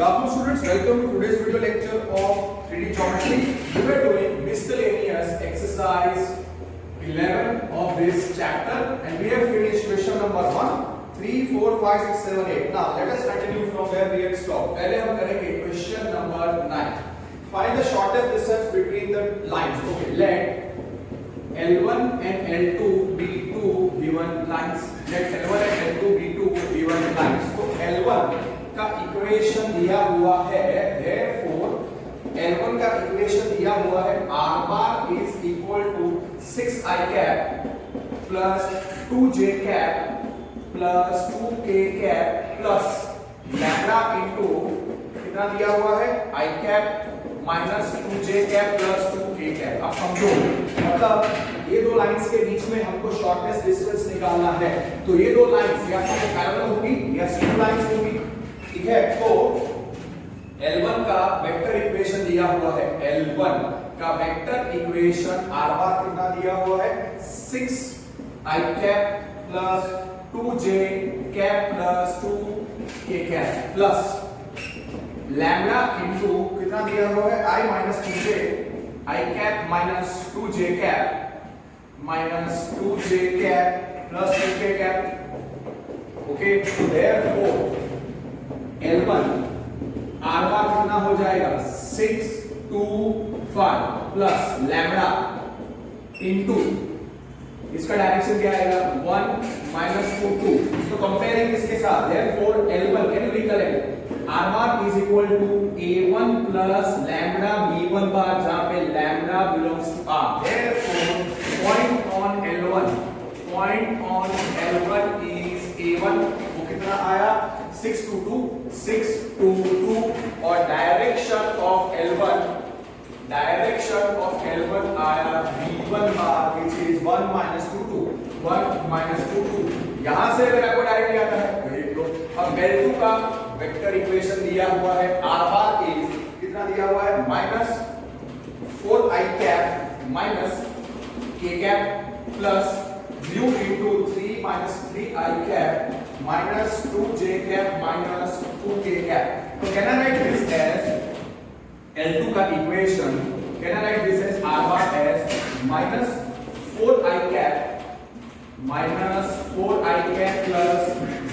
Good afternoon students, welcome to today's video lecture of 3D geometry. We are doing miscellaneous exercise 11 of this chapter and we have finished question number 1, 3, 4, 5, 6, 7, 8. Now let us continue from where we had stopped. पहले हम करेंगे question number 9. Find the shortest distance between the lines. Okay, let L1 and L2 be two given lines. Let L1 and L2 be two given lines. तो L1 का equation दिया हुआ है, therefore L1 का equation दिया हुआ है r bar is equal to 6i cap plus 2j cap plus 2k cap plus lambda into कितना दिया हुआ है i cap minus 2j cap plus 2k cap. अब समझो, मतलब ये दो लाइंस के बीच में हमको शॉर्टेस्ट डिस्टेंस निकालना है, तो ये दो लाइंस या तो पैरेलल होगी या स्ट्रेट लाइंस होगी, ठीक है. तो L1 का वेक्टर इक्वेशन दिया हुआ है, L1 का वेक्टर इक्वेशन r बार कितना दिया हुआ है 6i cap plus 2j cap plus 2k cap plus lambda into कितना दिया हुआ है i minus 2j i cap minus 2j cap minus 2j cap plus 2k cap. Okay, so therefore L1 r बार कितना हो जाएगा 6 2 5 प्लस लैम्बडा इनटू इसका direction क्या आएगा 1 minus 2 2. तो कंपेयरिंग इसके साथ therefore L1 can you recollect r bar is equal to a1 plus lambda b1 bar जहां पे lambda belongs to r. Therefore point on L1 is a1. वो कितना आया 6 2 2 6 2 2 और डायरेक्शन ऑफ L1 आया b1 bar which is 1 minus 2 2 1 minus 2 2. यहां से अगर आपको डायरेक्टली आता है देख लो. अब L2 का वेक्टर इक्वेशन दिया हुआ है r बार इज कितना दिया हुआ है minus 4i cap minus k cap plus mu into 3 minus 3i cap minus 2j cap minus 2k cap. So can I write this as L2 का equation, can I write this as r bar as minus 4i cap minus 4i cap plus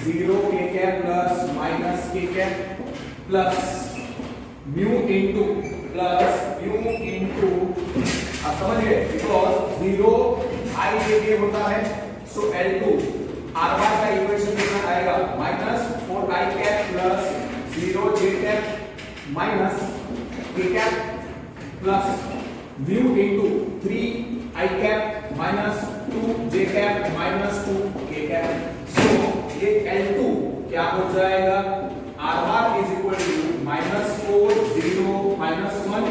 0k cap plus minus k cap plus mu into आप समझ गए, because 0 i के लिए होता है. so L2 r bar का equation कितना आएगा minus 4i cap plus 0j cap minus k cap plus mu into 3i cap minus 2j cap minus 2k cap. so ये L2 क्या हो जाएगा r bar is equal to minus 4 0 minus 1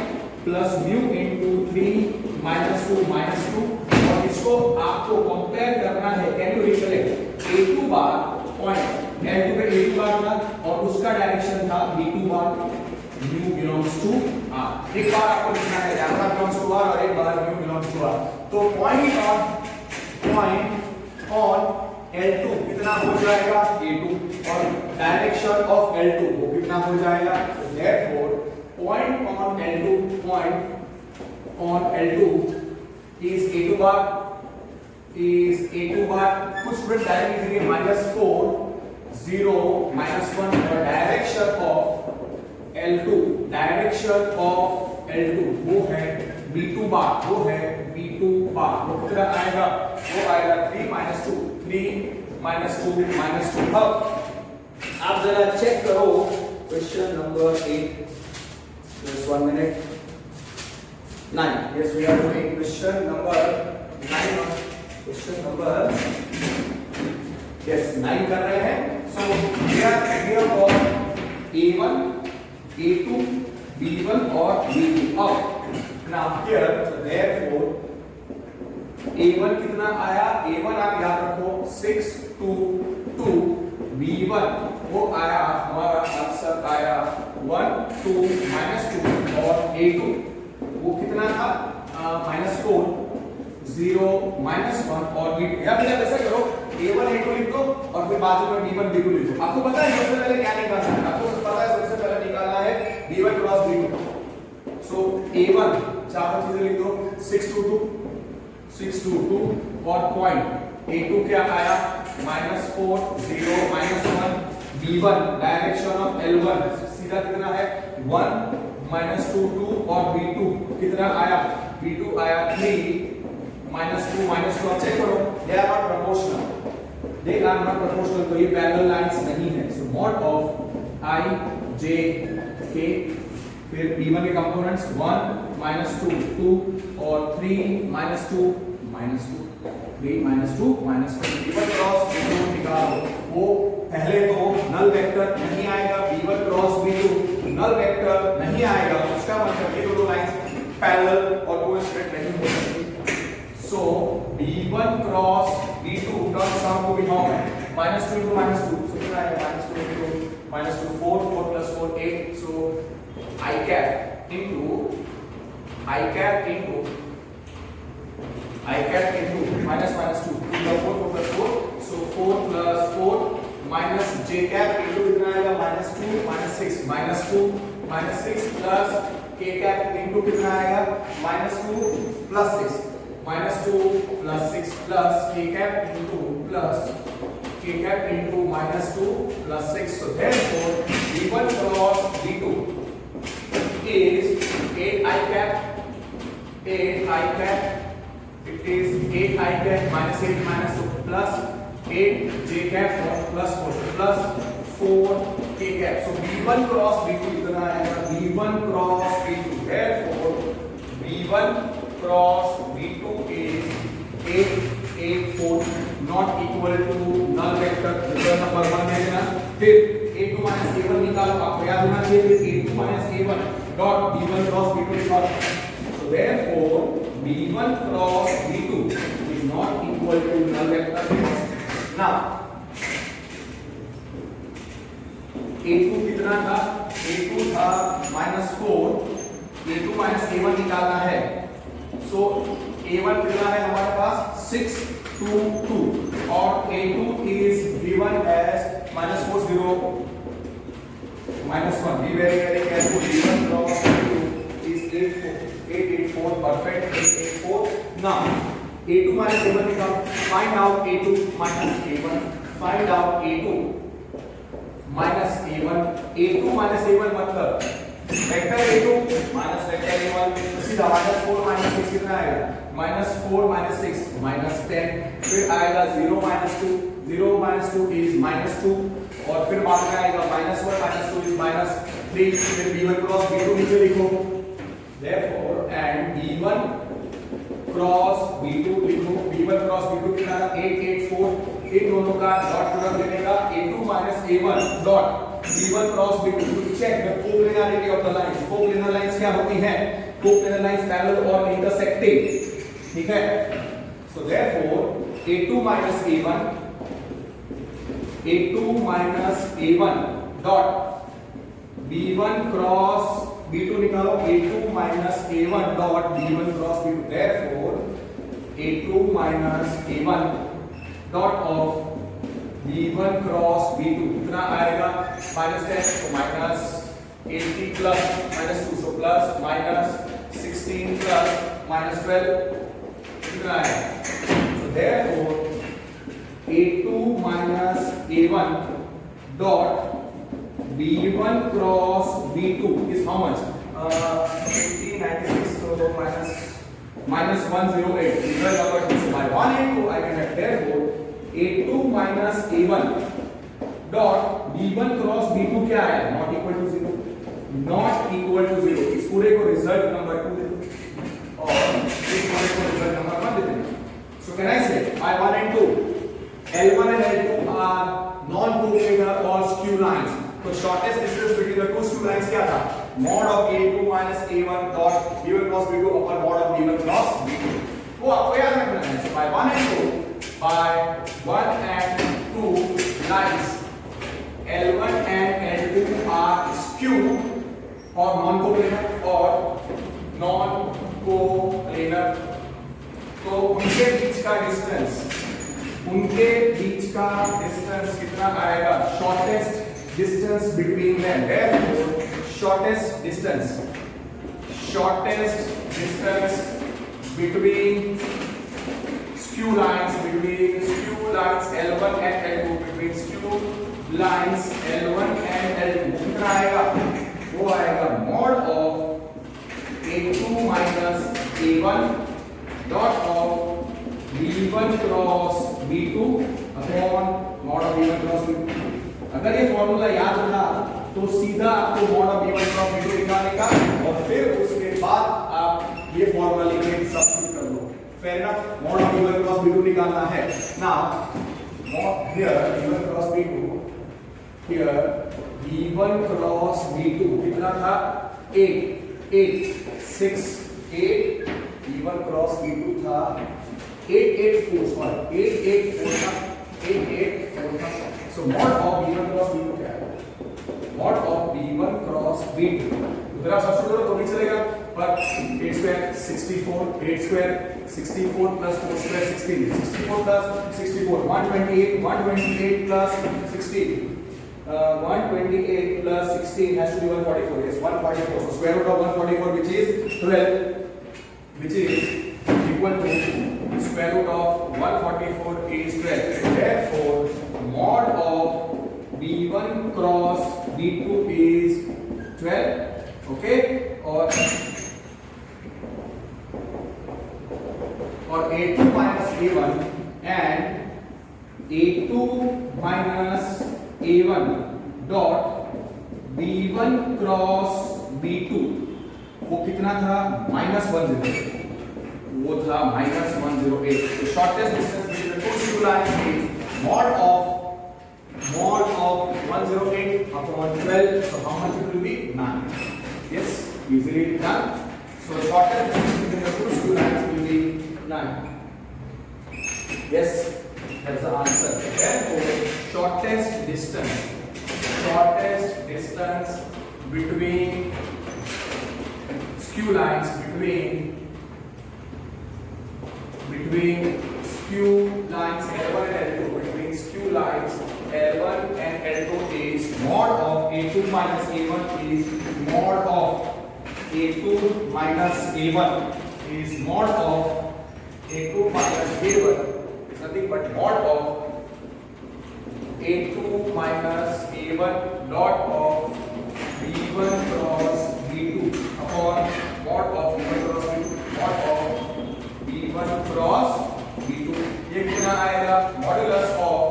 plus mu into 3 minus 2 minus 2. और इसको आपको compare करना है, can you recollect a2 bar point L2 पे a2 बार था और उसका डायरेक्शन था b2 bar. mu belongs to r. एक बार आपको लिखना है lambda belongs to r और एक बार mu belongs to r. तो पॉइंट ऑन L2 कितना हो जाएगा a2 और डायरेक्शन ऑफ L2 वो कितना हो जाएगा. therefore point on L2 is a2 bar कुछ स्टूडेंट डायरेक्टली लिखेंगे -4 0 -1 और डायरेक्शन ऑफ L2 वो है b2 बार वो कितना आएगा वो आएगा 3 -2 अब आप जरा चेक करो question number 8. just 1 minute. 9. yes, we are doing question number 9. question number 9 कर रहे हैं. so we are here for a1 a2 b1 और b2. अब now here so therefore a1 कितना आया a1 आप याद रखो 6 2 2 b1 वो आया हमारा आंसर आया 1 2 -2 और a2 वो कितना था -4 0 -1 और b2. या फिर ऐसा करो a1 a2 लिख दो और फिर बाजू में b1 b2 लिख दो. आपको पता है सबसे पहले क्या निकालना है, आपको पता है सबसे पहले निकालना A1 चार चीजें लिख दो 622 और पॉइंट A2 क्या आया -4 0 -1 B1 डायरेक्शन ऑफ L1 सीधा कितना है 1 -2 2 और B2 कितना आया B2 आया 3 -2 -2 चेक करो दे आर नॉट प्रोपोर्शनल तो ये पैरेलल लाइंस नहीं है so mod of I J K फिर B1 के कंपोनेंट्स 1 -2 2 और 3 -2 -2 3 -2 -2 B1 क्रॉस B2 निकालो वो पहले तो नल वेक्टर नहीं आएगा B1 cross B2 null vector नहीं आएगा उसका मतलब ये दोनों लाइंस पैरेलल और कोइंसिडेंट नहीं हो सकती so B1 cross B2 turns out to be how -2 into -2 so कितना आएगा -2 into -2 4 4 plus 4 8 so I cap into minus 2 4 plus 4 so 4 plus 4 minus j cap into कितना आएगा -2 -6 plus k cap into कितना आएगा -2 plus 6 -2 plus 6 plus k cap into -2 plus 6 so therefore B1 cross B2 is 8 I cap it is 8 I cap minus 8 minus 2 plus 8 j cap plus 4 plus 4 k cap so B1 cross B2 कितना आएगा B1 cross B2 therefore B1 cross B2 is 8 8 4 not equal to null vector result number 1 है ना फिर A2 A1 निकालो आपको याद होना चाहिए फिर A2 A1 dot B1 cross B2 निकालो so therefore B1 cross B2 is not equal to null vector now A2 कितना था A2 था -4 A2 A1 निकालना है so A1 कितना है हमारे पास 6 2 2 और A2 is given as -4 0 -1 be very careful B1 cross B2 is 8 4 perfect 8 4 now A2 A1 निकाल find out A2 A1 find out A2 A1 A2 A1 मतलब vector A2 minus vector A1 तो सीधा -4 -6 कितना आएगा -4 -6 -10 फिर आएगा 0 -2 0 -2 is -2 और फिर बाद में आएगा -1 -2 is -3 फिर B1 क्रॉस B2 नीचे लिखो therefore and B1 cross B2 लिखो B1 क्रॉस B2 कितना 8 8 4 इन दोनों का डॉट प्रोडक्ट देगा A2 A1 dot B1 cross B2 to check the coplanarity of the lines coplanar lines क्या होती हैं coplanar lines parallel or intersecting ठीक है so therefore A2 A1 dot B1 cross B2 निकालो A2 A1 dot B1 cross B2 therefore A2 A1 dot of B1 cross B2 कितना आएगा -10 तो -80 plus -2 so plus -16 plus -12 कितना आएगा so therefore A2 A1 dot B1 cross B2 is how much 96 so -108 result number 2 so by 1 and 2 I can have therefore A2 A1 dot B1 cross B2 क्या है not equal to 0 इस पूरे को result number 2 दे दो और इस पूरे को रिजल्ट नंबर 1 दे देना so can I say by 1 and 2 L1 and L2 are non-coplanar or skew lines तो shortest distance between the two skew lines क्या था mod of A2 A1 dot B1 cross B2 upon mod of B1 cross B2 वो आपको याद रखना है so by 1 and 2 by 1 and 2 lines L1 and L2 are skew or non-coplanar or non-coplanar तो उनके बीच का डिस्टेंस कितना आएगा shortest distance between them therefore shortest distance shortest distance between skew lines L1 and L2, between skew lines L1 and L2 कितना आएगा? वो आएगा mod of A2 minus A1 dot of B1 cross B2 upon mod of B1 cross B2। अगर ये formula याद रहा तो सीधा आपको mod of B1 cross B2 निकालने का, और फिर उसके बाद आप ये फॉर्मूला लेके सब्स्टिट्यूट कर लो। Fair enough? mod of B1 cross B2 निकालना है। Now mod here B1 cross B2, here B1 cross B2 कितना था? 8 6 8, B1 cross B2 था 884 था। So mod of B1 cross B2 क्या है? mod of B1 cross B2 उधर आप सब्स्टिट्यूट करो तो भी चलेगा, पर 8 square 64, 8 square 64 plus 4 square 16, 64 plus 64 128 plus 16, 128 plus 16 has to be 144. Yes, 144. So square root of 144, which is 12, which is equal to square root of 144 is 12. Therefore, mod of B1 cross B2 is 12. Okay, or A2 minus A1 and A2 minus A1 dot B1 cross B2 वो कितना था? -108, वो था -108। तो shortest distance between the two skew lines is mod of 108 upon 12. So how much it will be? 9. Yes, easily done. So shortest distance between the two skew lines will be 9. Yes, that's the answer. Therefore, shortest distance between skew lines L1 and L2, between skew lines L1 and L2 is mod of A2 minus A1 is mod of A2 minus A1 is mod of A2 minus A1 is nothing but mod of A2 minus A1 dot of B1 cross B2 upon mod of B1 cross B2 mod of B1 cross B2। ये कितना आएगा? Modulus of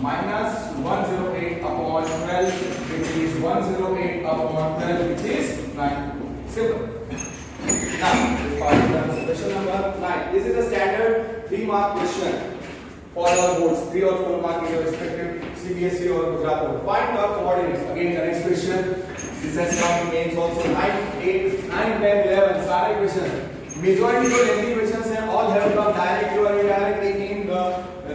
-108 upon 12, which is 108 upon 12, which is 9. Simple. Now, this part is done. Question number 9. This is a standard 3-mark question for our boards, 3 or 4 mark in your respective CBSE or Gujarat board. Find the coordinates. Again, the next question. This has come in mains also. 9, 8, 9, 10, 11. सारे question. Majority of lengthy questions हैं, all have come directly or indirectly in the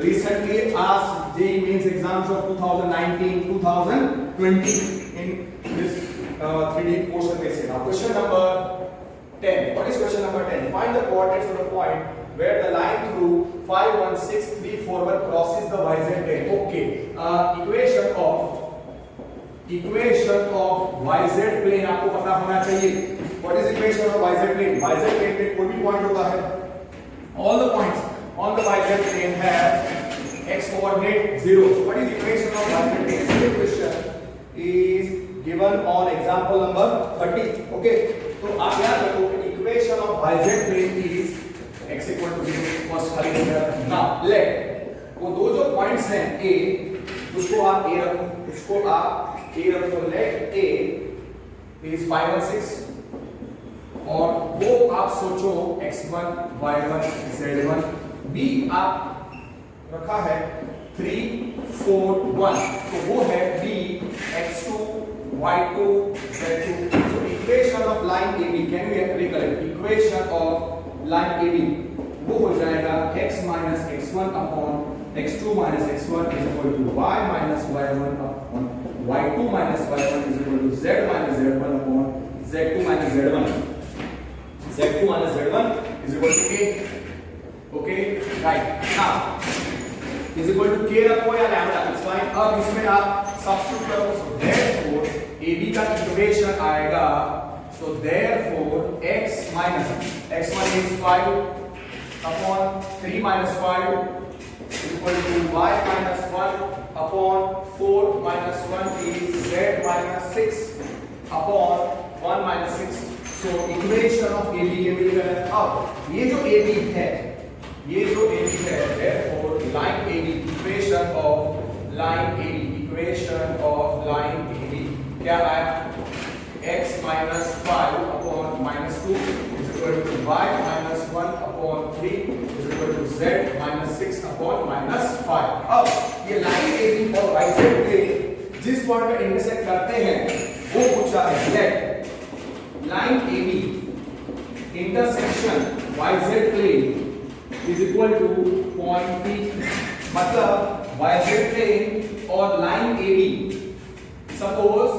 recently asked JEE Mains exams of 2019-2020 in this 3D portion में से। Now, question number 10. What is question number 10? Find the coordinates of the point where the line through 5, 1, 6, 3, 4, 1 crosses the YZ plane. Okay. Equation of YZ plane आपको पता होना चाहिए। What is equation of YZ plane? YZ plane पे कोई भी point होता है। All the points on the YZ plane have x coordinate 0. So what is equation of YZ plane? This question is given on example number 30. Okay. तो आप याद रखो कि equation of YZ plane is x equal to 0. First खाली कर। Now let वो दो जो पॉइंट्स हैं A, उसको आप A रखो, उसको आप A रखो। Let A is 5 1 6 और वो आप सोचो x1 y1 z1। B आप रखा है 3 4 1 तो वो है B x2 y2 z2। So equation of line AB, can we recollect equation of line AB? वो हो जाएगा x minus x1 upon x2 minus x1 is equal to y minus y1 upon y2 minus y1 is equal to z minus z1 upon z2 minus z1। z2 minus z1 is equal to a। Okay, right. Now is equal to k रखो या lambda, it's fine. अब इसमें आप substitute करो। Therefore AB का equation आएगा So therefore x1 is 5 upon 3 minus 5 is equal to y minus 1 upon 4 minus 1 is z minus 6 upon 1 minus 6. So equation of AB ये मिल गया. अब ये जो AB है therefore line AB equation of line AB क्या आया? x minus 5 upon minus 2 is equal to y minus 1 upon 3 is equal to z minus 6 upon minus 5. अब ये लाइन AB और yz प्लेन जिस पॉइंट पे इंटरसेक्ट करते हैं वो पूछा है. Let line AB intersection yz plane is equal to point P. मतलब yz प्लेन और line AB suppose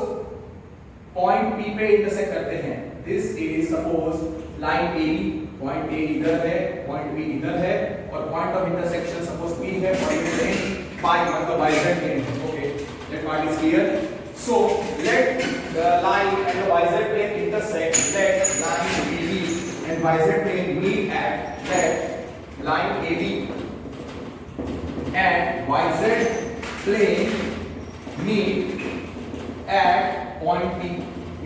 point P पे इंटरसेक्ट करते हैं. This is suppose line AB, point A इधर है, पॉइंट B इधर है और point of intersection suppose P है, पॉइंट प्लेन पाई मतलब yz plane. Okay, that part is clear. So let the line and the yz plane intersect. Let line AB and yz plane meet at let line AB and yz plane meet at point P,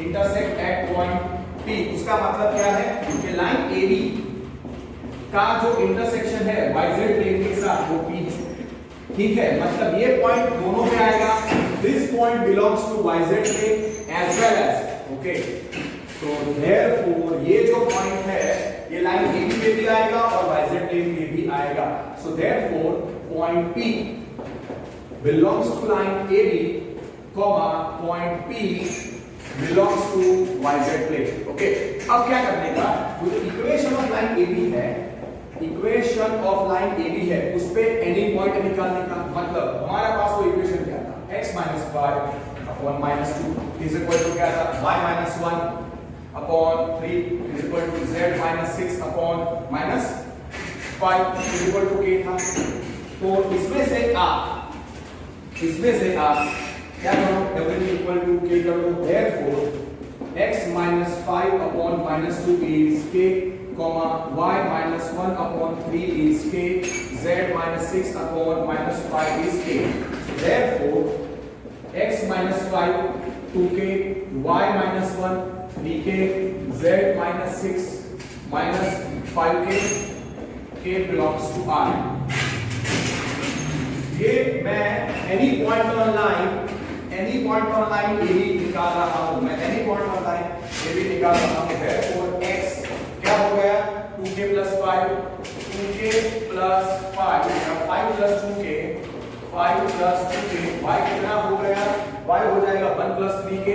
intersect at point P. उसका मतलब क्या है कि line AB का जो intersection है yz plane के साथ वो P है. ठीक है, मतलब ये पॉइंट दोनों पे आएगा. This point belongs to yz plane as well as. Okay, so therefore ये जो पॉइंट है ये लाइन AB पे भी आएगा और yz प्लेन पे भी आएगा. So therefore point P belongs to line AB, comma point P belongs to yz plane. Okay, अब क्या करने का? जो इक्वेशन ऑफ लाइन AB है, इक्वेशन ऑफ लाइन AB है, उस पे एनी पॉइंट निकालने का. मतलब हमारे पास वो इक्वेशन क्या था? x minus 5 upon minus 2 is equal to क्या था? y minus 1 upon 3 is equal to z minus 6 upon minus 5 is equal to k था. तो इसमें से आप क्या करो? w इक्वल टू k कर दो. therefore x minus 5 upon minus 2 is k, comma y minus 1 upon 3 is k, z minus 6 upon minus 5 is k. therefore x minus 5 2k, y minus 1 3k, z minus 6 minus 5k, k belongs to R. ये मैं any point on line AB निकाल रहा हूं. मैं any point on line AB निकाल रहा हूं. therefore x क्या हो गया? 2k plus 5 plus 5 plus 2k, 5 plus 2k. y कितना हो गया? y हो जाएगा 1 plus 3k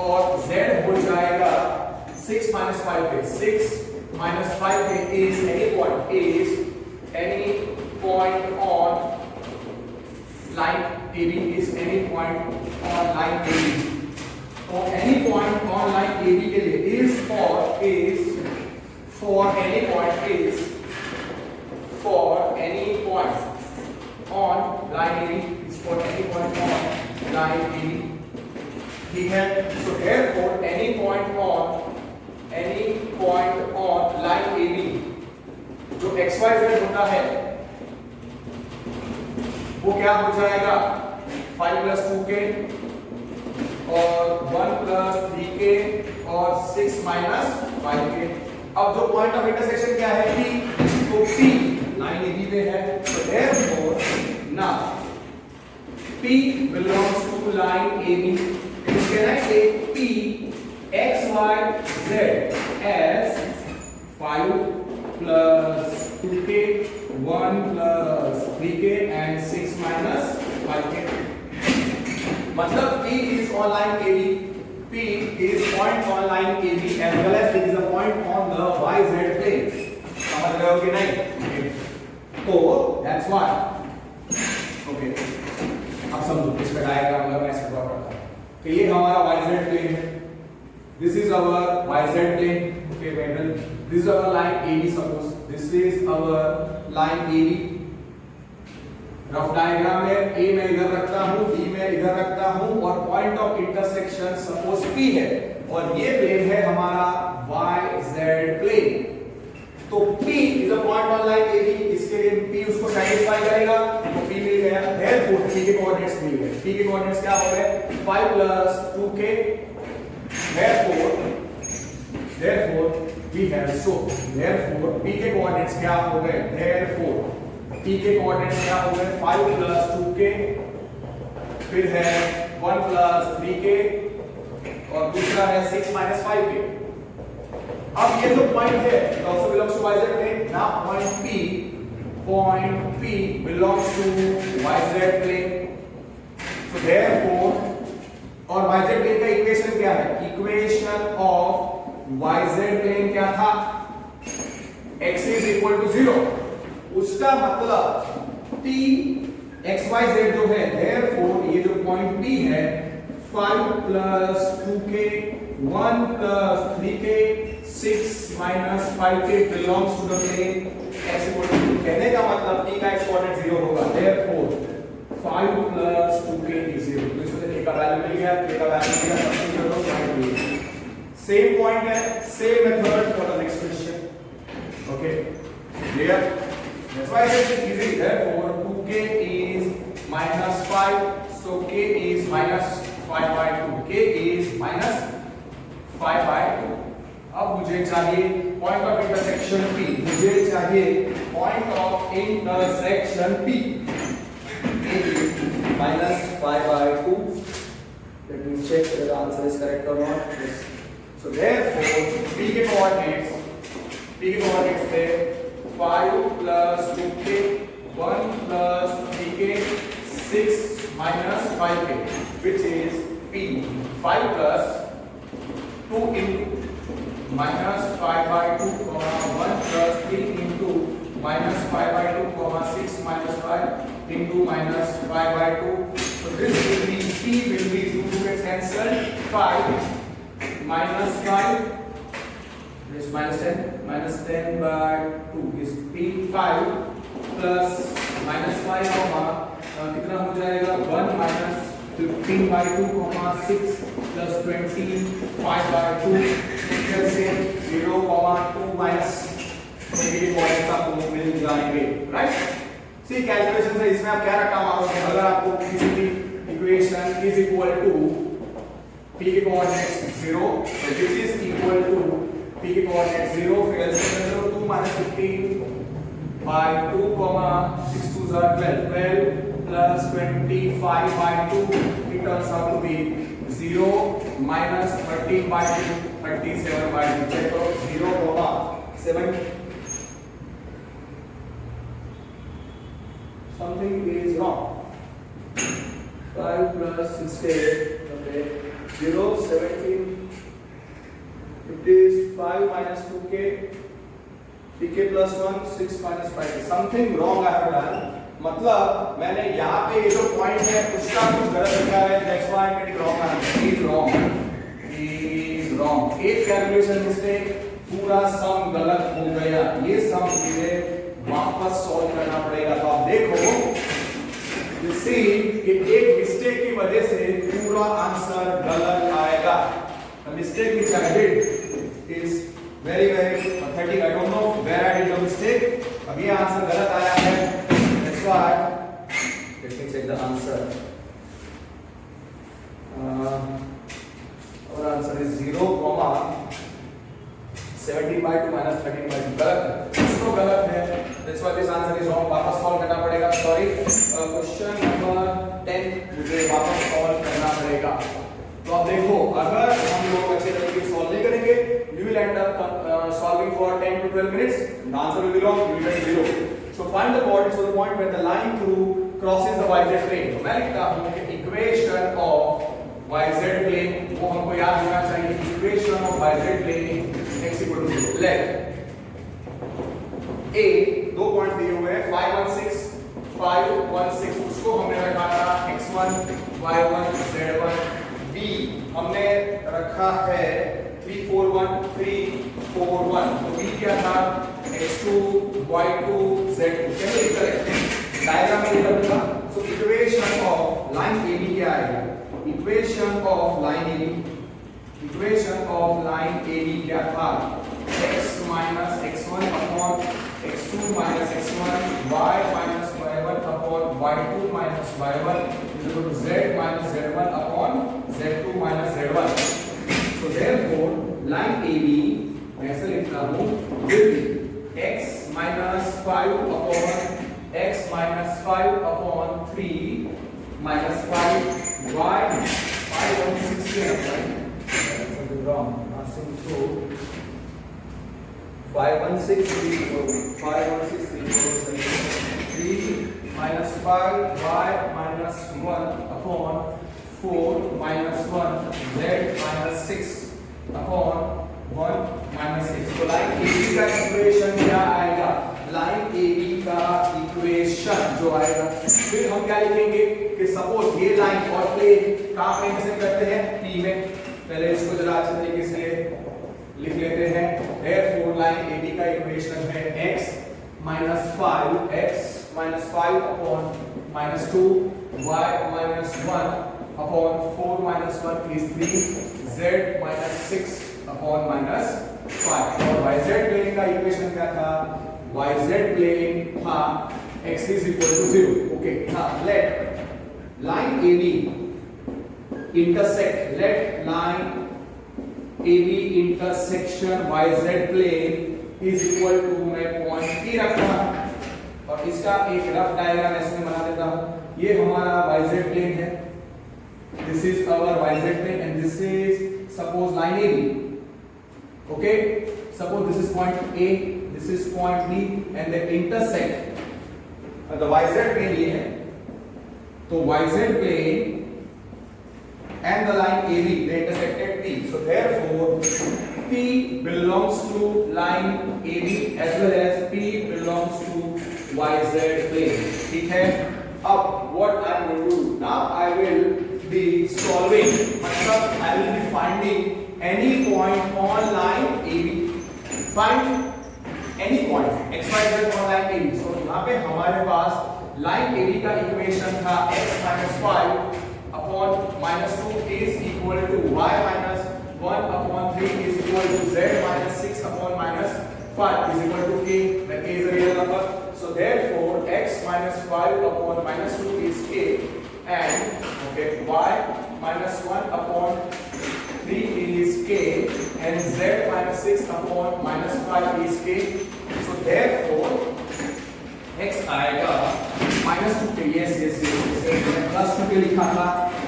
और z हो जाएगा 6 minus 5k. 6 minus 5k is any point on line AB is any point on line AB. तो any point on line AB के लिए is for any point on line AB is for any point on line AB. ठीक है. So therefore any point on line AB जो XYZ होता है वो क्या हो जाएगा? 5 plus 2k और 1 plus 3k और 6 minus 5k. अब जो पॉइंट ऑफ इंटरसेक्शन क्या है? P. तो P लाइन AB पे है. So therefore now P belongs to line AB. Can I take P x y z as 5 plus 2k, 1 plus 3k and 6 minus 5k. मतलब P is on line AB. P is point on line AB as well as it is a point on the YZ plane. समझ रहे हो कि नहीं? तो that's why. Okay. अब समझो इसका डायग्राम अगर मैं ऐसे ड्रॉ करता हूँ कि ये हमारा YZ plane है. This is our YZ plane. Okay, well, this is our line AB. Suppose this is our line AB. Rough diagram है. A मैं इधर रखता हूँ, B मैं इधर रखता हूँ और point of intersection suppose P है और ये प्लेन है हमारा YZ प्लेन। तो P is a point on line AB, इसके लिए P उसको सैटिस्फाई करेगा, तो P मिल गया। Therefore P के कोऑर्डिनेट्स मिल गए। P के कोऑर्डिनेट्स क्या हो गए 5 plus 2k। therefore we have so therefore P के कोऑर्डिनेट्स क्या हो गए therefore P के कोऑर्डिनेट्स क्या हो गए 5 plus 2k, फिर है 1 plus 3k और दूसरा है 6 minus 5k। अब ये जो पॉइंट है it also belongs to YZ plane। now point P belongs to YZ plane, so therefore और YZ plane का इक्वेशन क्या है, इक्वेशन ऑफ YZ plane क्या था x is equal to 0, उसका मतलब P XYZ जो है therefore ये जो पॉइंट P है 5 plus 2k 1 plus 3k 6 minus 5k belongs to the plane x equal to 2। कहने का मतलब P का x कोऑर्डिनेट 0 होगा therefore 5 plus 2k is 0। तो इसमें k का वैल्यू मिल गया, k का वैल्यू मिल गया, सबसे करो पॉइंट मिल गया। सेम पॉइंट है, same method for the next question. Okay clear, that's why it is easy। therefore 2k is minus 5, so k is minus 5 by 2, k is minus 5 by 2। अब मुझे चाहिए point of intersection P, मुझे चाहिए point of intersection P is minus 5 by 2। Let me check whether the answer is correct or not। Yes। So therefore P के coordinates थे 5 plus 2k 1 plus 3k 6 minus 5k, which is P 5 plus 2 into minus 5 by 2 1 plus 3 into minus 5 by 2 6 minus 5 into minus 5 by 2। so this will be P will be 2 gets cancelled, 5 minus 5 is minus 10 by 2 is P 5 plus minus 5 कितना हो जाएगा 1 minus 15 by 2 6 plus 25 by 2 equal से 0 2 minus, तो ये points आपको मिल जाएंगे right. सी calculation से इसमें आप क्या रखा मारोगे, अगर आपको किसी भी equation is equal to P के coordinates 0 which is equal to P के कोऑर्डिनेट्स 0 फिर से 2 minus 15 by 2 6 2 are 12 plus 25 by 2 it turns out to be 0 minus 13 by 2 37 by 2। check करो 0 7 something is wrong। 5 plus 68 okay 0 17 it is 5 minus 2k pk plus 1 6 minus 5 something wrong I have done। मतलब मैंने यहाँ पे ये जो point है उसका कुछ गलत लिखा है, that's why I get wrong answer। is wrong एक कैलकुलेशन मिस्टेक, पूरा सम गलत हो गया, ये सम मुझे वापस सॉल्व करना पड़ेगा। तो आप देखो you see कि एक मिस्टेक की वजह से पूरा आंसर गलत आएगा। the mistake which I did is very pathetic। I don't know where I did the mistake। अब ये आंसर गलत आया है, that's why let me check the answer। our answer is 0 17 by 2 minus 13 by 2 गलत है, इसको गलत है, that's why this answer is wrong। वापस सॉल्व करना पड़ेगा, सॉरी क्वेश्चन नंबर 10 मुझे वापस सॉल्व करना पड़ेगा। तो अब देखो अगर हम लोग अच्छे तरीके से सॉल्व नहीं करेंगे we will end up solving for 10 to 12 minutes, the answer will be wrong, we will get 0। so find the coordinates of the point where the line through crosses the YZ plane। तो मैं लिखता हूं कि equation of YZ plane वो हमको याद होना चाहिए, equation of YZ plane x equal to 0। Let A दो पॉइंट दिए हुए हैं 5 1 6 उसको हमने रखा था x1 y1 z1। B हमने रखा है 3 4 1 3 4 1। तो B क्या था x2 y2 z2। चलिए करेक्ट डायग्राम में लिख दूंगा। So equation of line AB क्या आएगा, equation of line AB equation of line AB क्या था? x minus x1 upon x2 minus x1, y minus y1 upon y2 minus y1 is equal to z minus z1 upon z2 minus z1. So therefore line AB ऐसे लिखता हूँ will be x minus 5 upon x minus 5 upon 3 minus 5 y 5 on 16 right? That's a bit wrong. Passing through 516 3 minus 5 y minus 1 upon 4 minus 1 z minus 6 upon 1 minus 6. तो line AB का equation क्या आएगा? Line AB का equation जो आएगा, फिर हम क्या लिखेंगे कि सपोज ये लाइन और प्लेन कहाँ पे इंटरसेक्ट करते हैं? P में. पहले इसको जरा अच्छे तरीके से लिख लेते हैं. Therefore line AB का इक्वेशन है x minus 5 upon minus 2 y minus 1 upon 4 minus 1 is 3 z minus 6 upon minus 5. और yz प्लेन का इक्वेशन क्या था? yz प्लेन था x is equal to 0. Okay, now let line AB intersect. Let line AB intersection yz plane is equal to मैं point P रखता हूं और इसका एक रफ डायग्राम ऐसे बना देता हूं. ये हमारा yz plane है. This is our yz plane and this is suppose line AB. Okay, suppose this is point A, this is point B and they intersect. The yz plane ये है. तो yz plane and the line AB they intersected P. So therefore P belongs to line AB as well as P belongs to YZ plane. ठीक है? अब what I will do now, I will be solving. मतलब I will be finding any point on line AB. Find any point x y z on line AB. So यहाँ पे हमारे पास line AB का equation था x minus 5 upon minus 2 is equal to y minus 1 upon 3 is equal to z minus 6 upon minus 5 is equal to k. The k is a real number. So therefore x minus 5 upon minus 2 is k and okay y minus 1 upon 3 is k and z minus 6 upon minus 5 is k. So therefore x आएगा minus 2k. yes मैंने plus 2k लिखा था,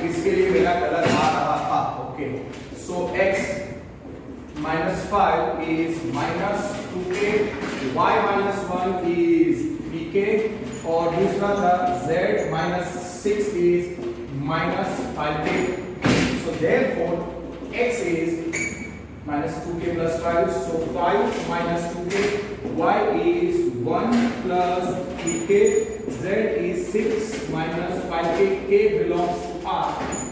इसके लिए मेरा colour आ रहा था. Okay, so x minus 5 is minus 2k, y minus 1 is pk और दूसरा था z minus 6 is minus 5k. So therefore x is minus 2k plus 5. So 5 minus 2k, y is 1 plus pk, z is 6 minus 5k. K belongs to R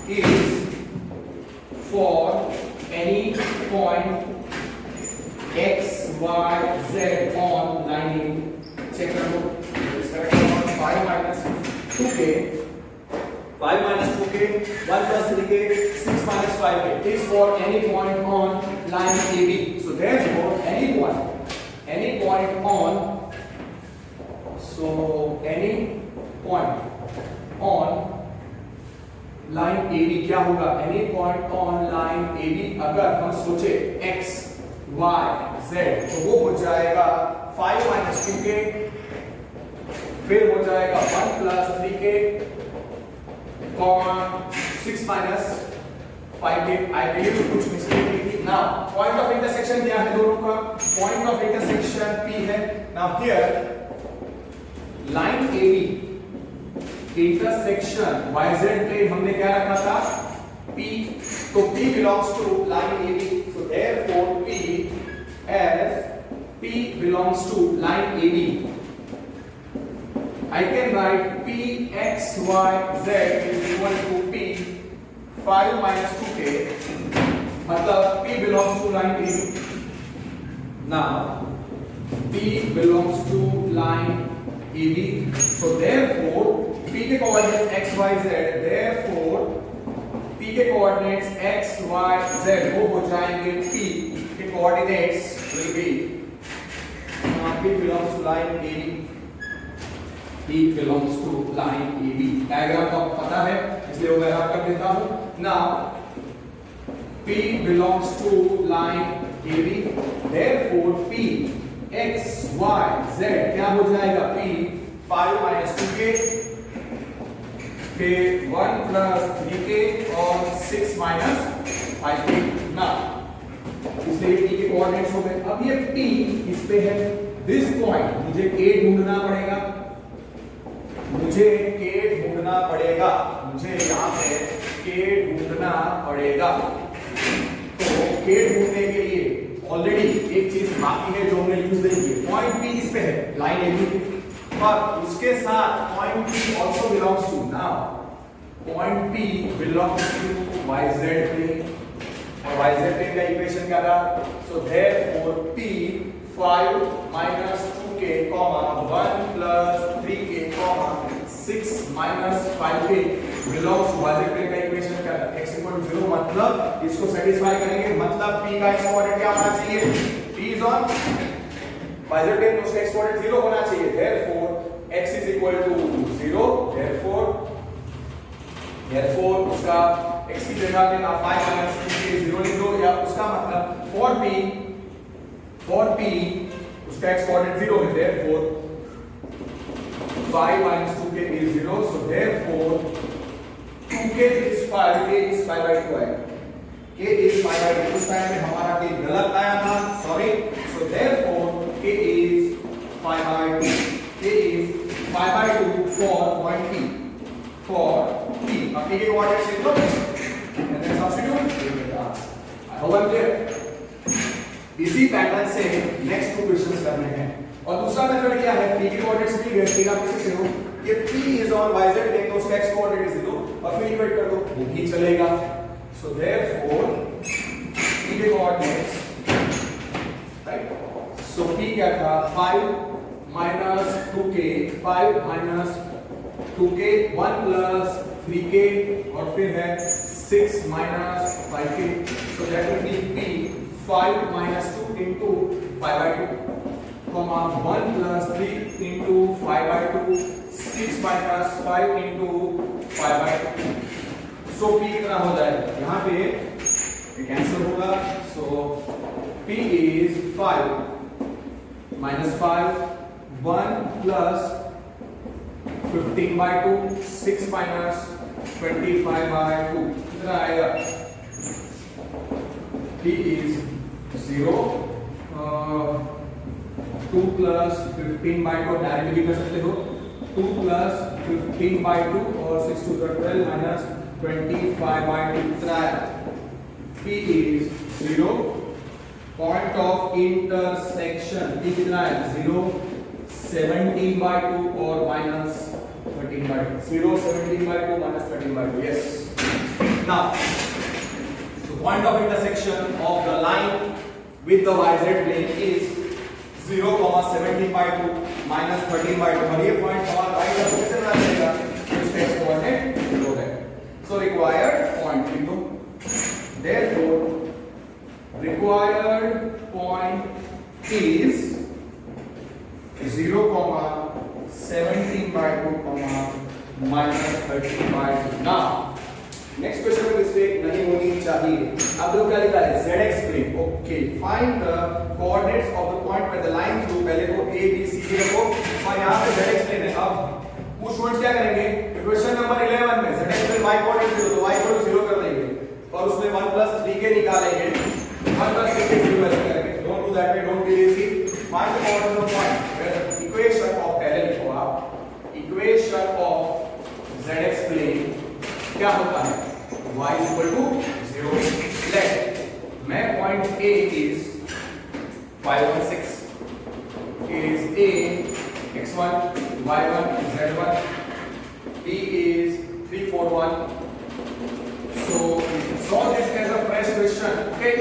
is for any point x, y, z on line A. Check the book. It's correct. 5 minus 2k, 5 minus 2k, 1 plus 3k, 6 minus 5k is for any point on line AB. So therefore any point on, so any point on line AB क्या होगा? Any point on line AB अगर हम सोचे x, y, z तो वो हो जाएगा 5 minus 2k, फिर हो जाएगा 1 plus 3k, 6 minus 5k. I believe कुछ मिस्टेक हुई थी. Now point of intersection क्या है दोनों का? Point of intersection P है. Now here line AB intersection YZ plane हमने क्या रखा था? P. तो P belongs to line AB. So therefore P as P belongs to line AB. I can write P x y z is equal to P 5 minus 2k. मतलब P belongs to line AB. Now P belongs to line AB. So therefore P के coordinates x y z. Therefore P के coordinates x y z वो हो जाएंगे p के coordinates will be p belongs to line AB, p belongs to line AB। Diagram तो आपको पता है इसलिए वो मैं कर देता हूं। Now p belongs to line AB, therefore p x y z क्या हो जाएगा? p 5 minus 2k फिर 1 plus 3k और 6 minus 5k ना, इसलिए p के कोऑर्डिनेट्स हो गए। अब ये p इस पे है, दिस पॉइंट मुझे k ढूंढना पड़ेगा, मुझे यहाँ पे k ढूंढना पड़ेगा। तो k ढूंढने के लिए ऑलरेडी एक चीज बाकी है जो हमने यूज नहीं की। पॉइंट p इस पे है लाइन AB, पर उसके साथ point p also belongs to, now point p belongs to yz plane, और yz plane का इक्वेशन क्या था? सो therefore p 5 minus 2k 1 plus 3k 6 minus 5k belongs to yz plane का इक्वेशन क्या था? x equal to 0, मतलब इसको satisfy करेंगे, मतलब p का x कोऑर्डिनेट क्या होना चाहिए? p is on yz plane, तो उसका x कोऑर्डिनेट 0 होना चाहिए। therefore x is equal to 0, therefore उसका x की जगह पे आप 5 minus 2k 0 लिख दो, या उसका मतलब for p उसका x कोऑर्डिनेट 0 है, therefore 5 minus 2k is 0, so therefore 2k is 5, k is 5 by 2 आएगा, k is 5 by 2। उस टाइम में हमारा k गलत आया था, sorry, so therefore k is 5 by 2, k is 5 by 2 for point p, for p। अब p के coordinates लिख लो and then substitute। I hope I'm clear। इसी पैटर्न से नेक्स्ट 2 क्वेश्चंस करने हैं। और दूसरा मेथड क्या है? p के कोऑर्डिनेट्स भी फिर आप लिख सकते हो कि p is on yz plane, तो उसका x कोऑर्डिनेट इज 0 और फिर इक्वेट कर दो, वो भी चलेगा। सो देयरफॉर p के कोऑर्डिनेट्स, राइट, सो p क्या था? 5 minus 2k, 5 minus 2k 1 plus 3k और फिर है 6 minus 5k, so that will be p 5 minus 2 into 5 by 2 comma 1 plus 3 into 5 by 2 6 minus 5 into 5 by 2। so p कितना हो जाएगा? यहाँ पे ये कैंसिल होगा, so p is 5 minus 5 1 plus 15 by 2 6 minus 25 by 2 कितना आएगा? p is 0 2 plus 15 by 2 directly भी कर सकते हो, 2 plus 15 by 2 और 6 to the 12 minus 25 by 2 कितना आएगा? p is 0, point of intersection p कितना है? 0 17 by 2 और minus 13 by 2, 0 17 by 2 minus 13 by 2, yes। now the point of intersection of the line with the yz plane is 0, 17 by 2 minus 13 by 2, और ये point हमारा right है, कैसे बना चलेगा? इसका x कोऑर्डिनेट 0 है, so required point लिख दो। therefore required point is 0, 17 by 2, minus 13 by 2। now next question में मिस्टेक नहीं होनी चाहिए। अब लोग क्या लिखा है? zx plane. Okay, find the coordinates of the point where the line through, पहले को a b c d रखो और यहां पे zx प्लेन है। अब कुछ स्टूडेंट्स क्या करेंगे? क्वेश्चन नंबर 11 में zx प्लेन y कोऑर्डिनेट 0 तो y इक्वल टू 0 कर देंगे और उसमें 1 plus 3k निकालेंगे, 1 plus 3k 0 ऐसे करेंगे। Don't do that way, don't be lazy. Find the coordinate of point where equation of, पहले लिखो आप, इक्वेशन ऑफ zx प्लेन क्या होता है? y is equal to 0। let मैं point A is 516 is A x1 y1 z1, B is 341। so solve this as a fresh question, okay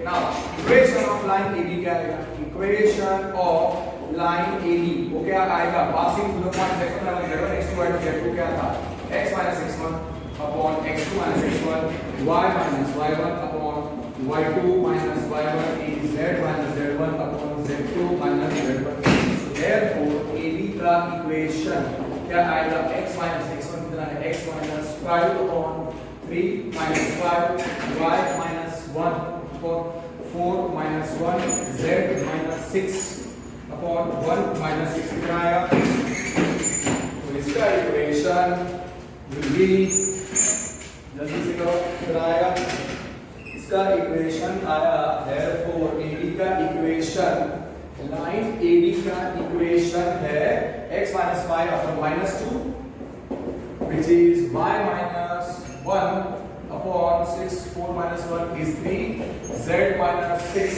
now equation of line AB क्या आएगा? equation of line AB वो क्या आएगा? passing through the point x1 z1 x2 y2 z2 क्या था? x minus x1 अब upon x2 minus x1, y minus y1 upon y2 minus y1 is z minus z1 upon z2 minus z1. So therefore AB का equation क्या आएगा? x minus x1 कितना है? x minus 5 upon 3 minus 5 y minus 1 upon 4 minus 1 z minus 6 upon 1 minus 6 कितना आएगा? तो इसका equation will be, जल्दी से करो कितना आएगा? इसका इक्वेशन आया therefore AB का इक्वेशन, लाइन AB का इक्वेशन है x minus 5 upon minus 2 which is y minus 1 upon 6, 4 minus 1 is 3, z minus 6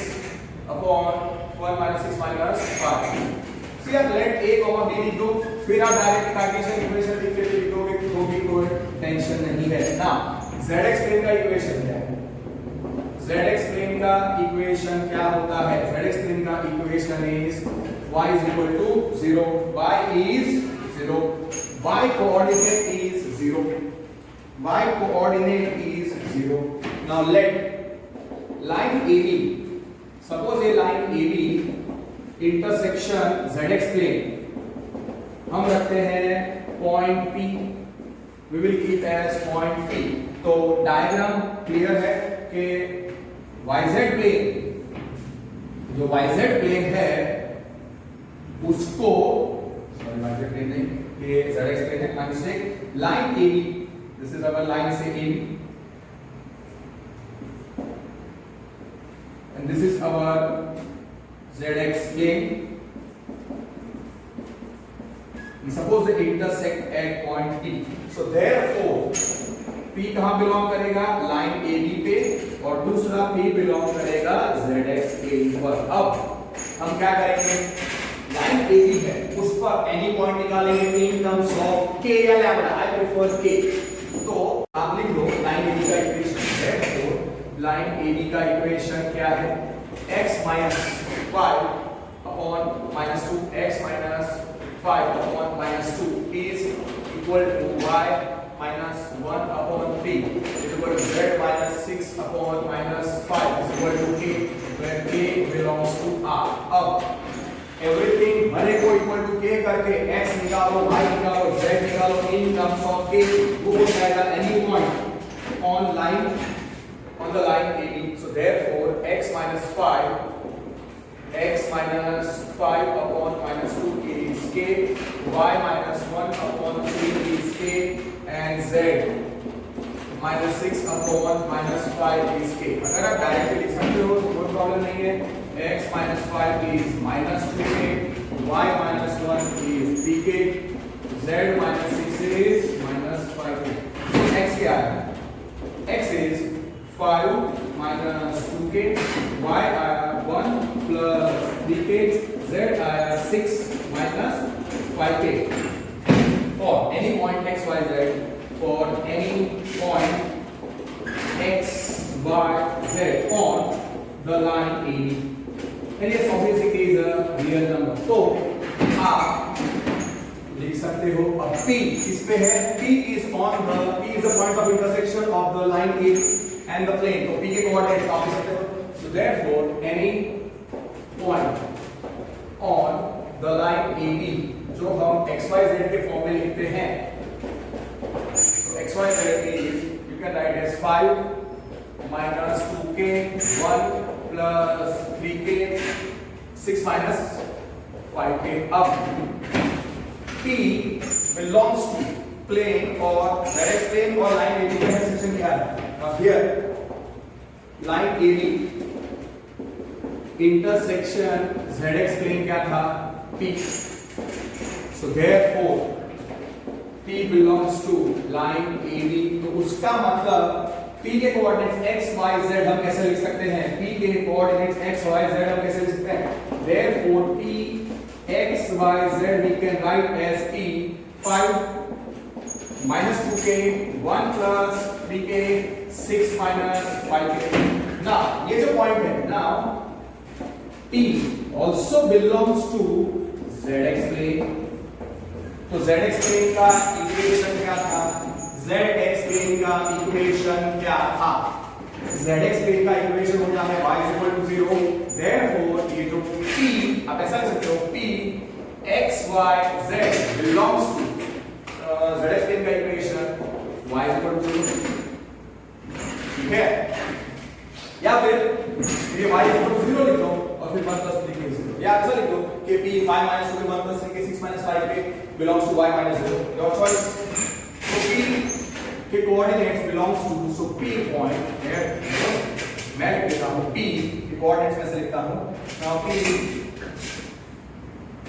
upon 1 minus 6 minus 5. So you have let a comma b लिख दो, फिर आप डायरेक्ट कार्टेशियन इक्वेशन लिख के लिख दोगे तो भी कोई टेंशन नहीं है ना। zx प्लेन का इक्वेशन क्या है? zx प्लेन का इक्वेशन क्या होता है? zx प्लेन का equation is y is equal to 0, y is 0, y coordinate is 0, y coordinate is 0. Now let line AB, suppose a line AB intersection zx plane हम रखते हैं point P, we will keep as point P. तो diagram clear है कि yz plane, जो yz plane है उसको, sorry yz plane नहीं, ये zx प्लेन है, my mistake, line AB, this is our line से AB and this is our zx plane. Suppose they intersect at point P. So therefore P कहाँ belong करेगा? Line AB पे, और दूसरा P belong करेगा zx plane पर. अब हम क्या करेंगे? लाइन AB है, उस पर एनी पॉइंट निकालेंगे इन टर्म्स ऑफ k या लैम्डा. I prefer k. तो आप लिख लो लाइन AB का इक्वेशन है. तो लाइन AB का इक्वेशन क्या है? x minus 5 upon minus 2, x minus 5 upon minus 2 is equal to y minus 1 upon 3 is equal to z minus 6 upon minus 5 is equal to k, where k belongs to r. अब everything भले को equal to k करके x निकालो, y निकालो, z निकालो in terms of k, वो हो जाएगा any point on line, on the line AB. So therefore x minus 5 upon minus 2 is k, y minus 1 upon 3 is k, and z minus 6 upon minus 5 is k. अगर आप directly लिख सकते हो तो कोई प्रॉब्लम नहीं है. x minus 5 is minus 2k, y minus 1 is 3k, z minus 6 is minus 5k. So x क्या है? x is 5 minus 2k, y आया 1 plus 3k, z आया 6 minus 5k. For any point x, y, z, for any point x, y, z on the line AB, and yes, obviously k is a real number. तो आप लिख सकते हो अब P किस पे है? P is the point of intersection of the line AB and the plane. तो P के कोऑर्डिनेट्स आप लिख सकते हो. So therefore any point on the line AB जो हम x y z के फॉर्म में लिखते हैं, so x y z is you can write as 5 minus 2k, 1 plus 3k, 6 minus 5k. अब P belongs to plane or zx plane or line AB का intersection क्या है? Now here line AB intersection zx plane क्या था? P. So therefore P belongs to line AB. तो उसका मतलब P के कोऑर्डिनेट्स x y z हम कैसे लिख सकते हैं? P के कोऑर्डिनेट्स x y z हम कैसे लिख सकते हैं? Therefore P x y z we can write as P 5 minus 2k, 1 plus 3k, 6 minus 5k. Now ये जो पॉइंट है, now P also belongs to zx plane. तो zx plane का इक्वेशन क्या था? ZX प्लेन का इक्वेशन क्या था? ZX प्लेन का इक्वेशन होता है y = 0, therefore ये जो P आप ऐसा लिख सकते हो P x y z belongs to ZX plane का इक्वेशन y = 0, ठीक है? या फिर ये y = 0 लिख दो और फिर 1 + 3k 0, या ऐसा लिख दो कि P 5 - 2 1 + 3k 6 - 5k belongs to y - 0, your choice. So P के coordinates belongs to, so P point है, मैं लिख देता हूं P के कोऑर्डिनेट्स में से लिखता हूं now P,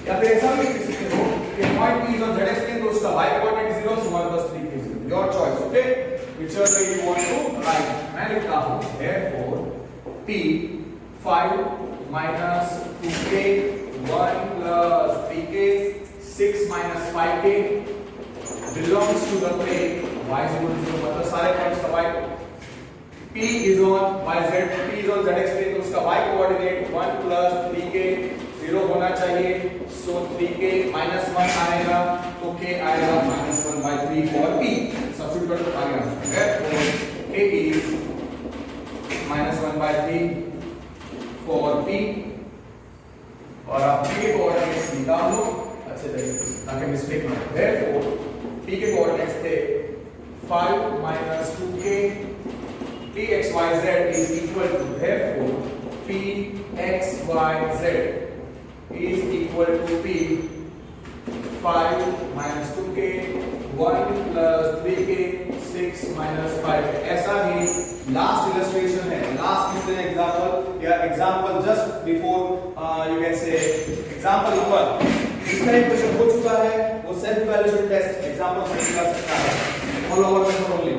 या फिर ऐसा भी लिख सकते हो कि point P is on ZX plane, तो उसका y coordinate 0, so 1 + 3k 0, your choice. Okay, whichever way you want to write. मैं लिखता हूं therefore P 5 - 2k 1 + 3k 6 - 5k belongs to the plane y = 0, मतलब सारे पॉइंट्स का y, P is on YZ, P is on ZX plane, तो उसका y coordinate 1 + 3k 0 होना चाहिए, so 3k - 1 आएगा, तो k आएगा -1/3 for P. सब्स्टिट्यूट कर आ गया, therefore k is -1/3 for P, और आप P के कोऑर्डिनेट्स निकाल लो अच्छे तरीके से ताकि मिस्टेक ना हो. therefore P के कोऑर्डिनेट्स थे 5 - 2k Pxyz is equal to, therefore Pxyz is equal to P 5 - 2k 1 + 3k 6 - 5k. ऐसा ही लास्ट इलस्ट्रेशन है, लास्ट is an example या example just before you can say example number. इसका एक question हो चुका है, वो सेल्फ इवैल्यूएशन टेस्ट एग्जांपल से निकाल सकता है. All over method only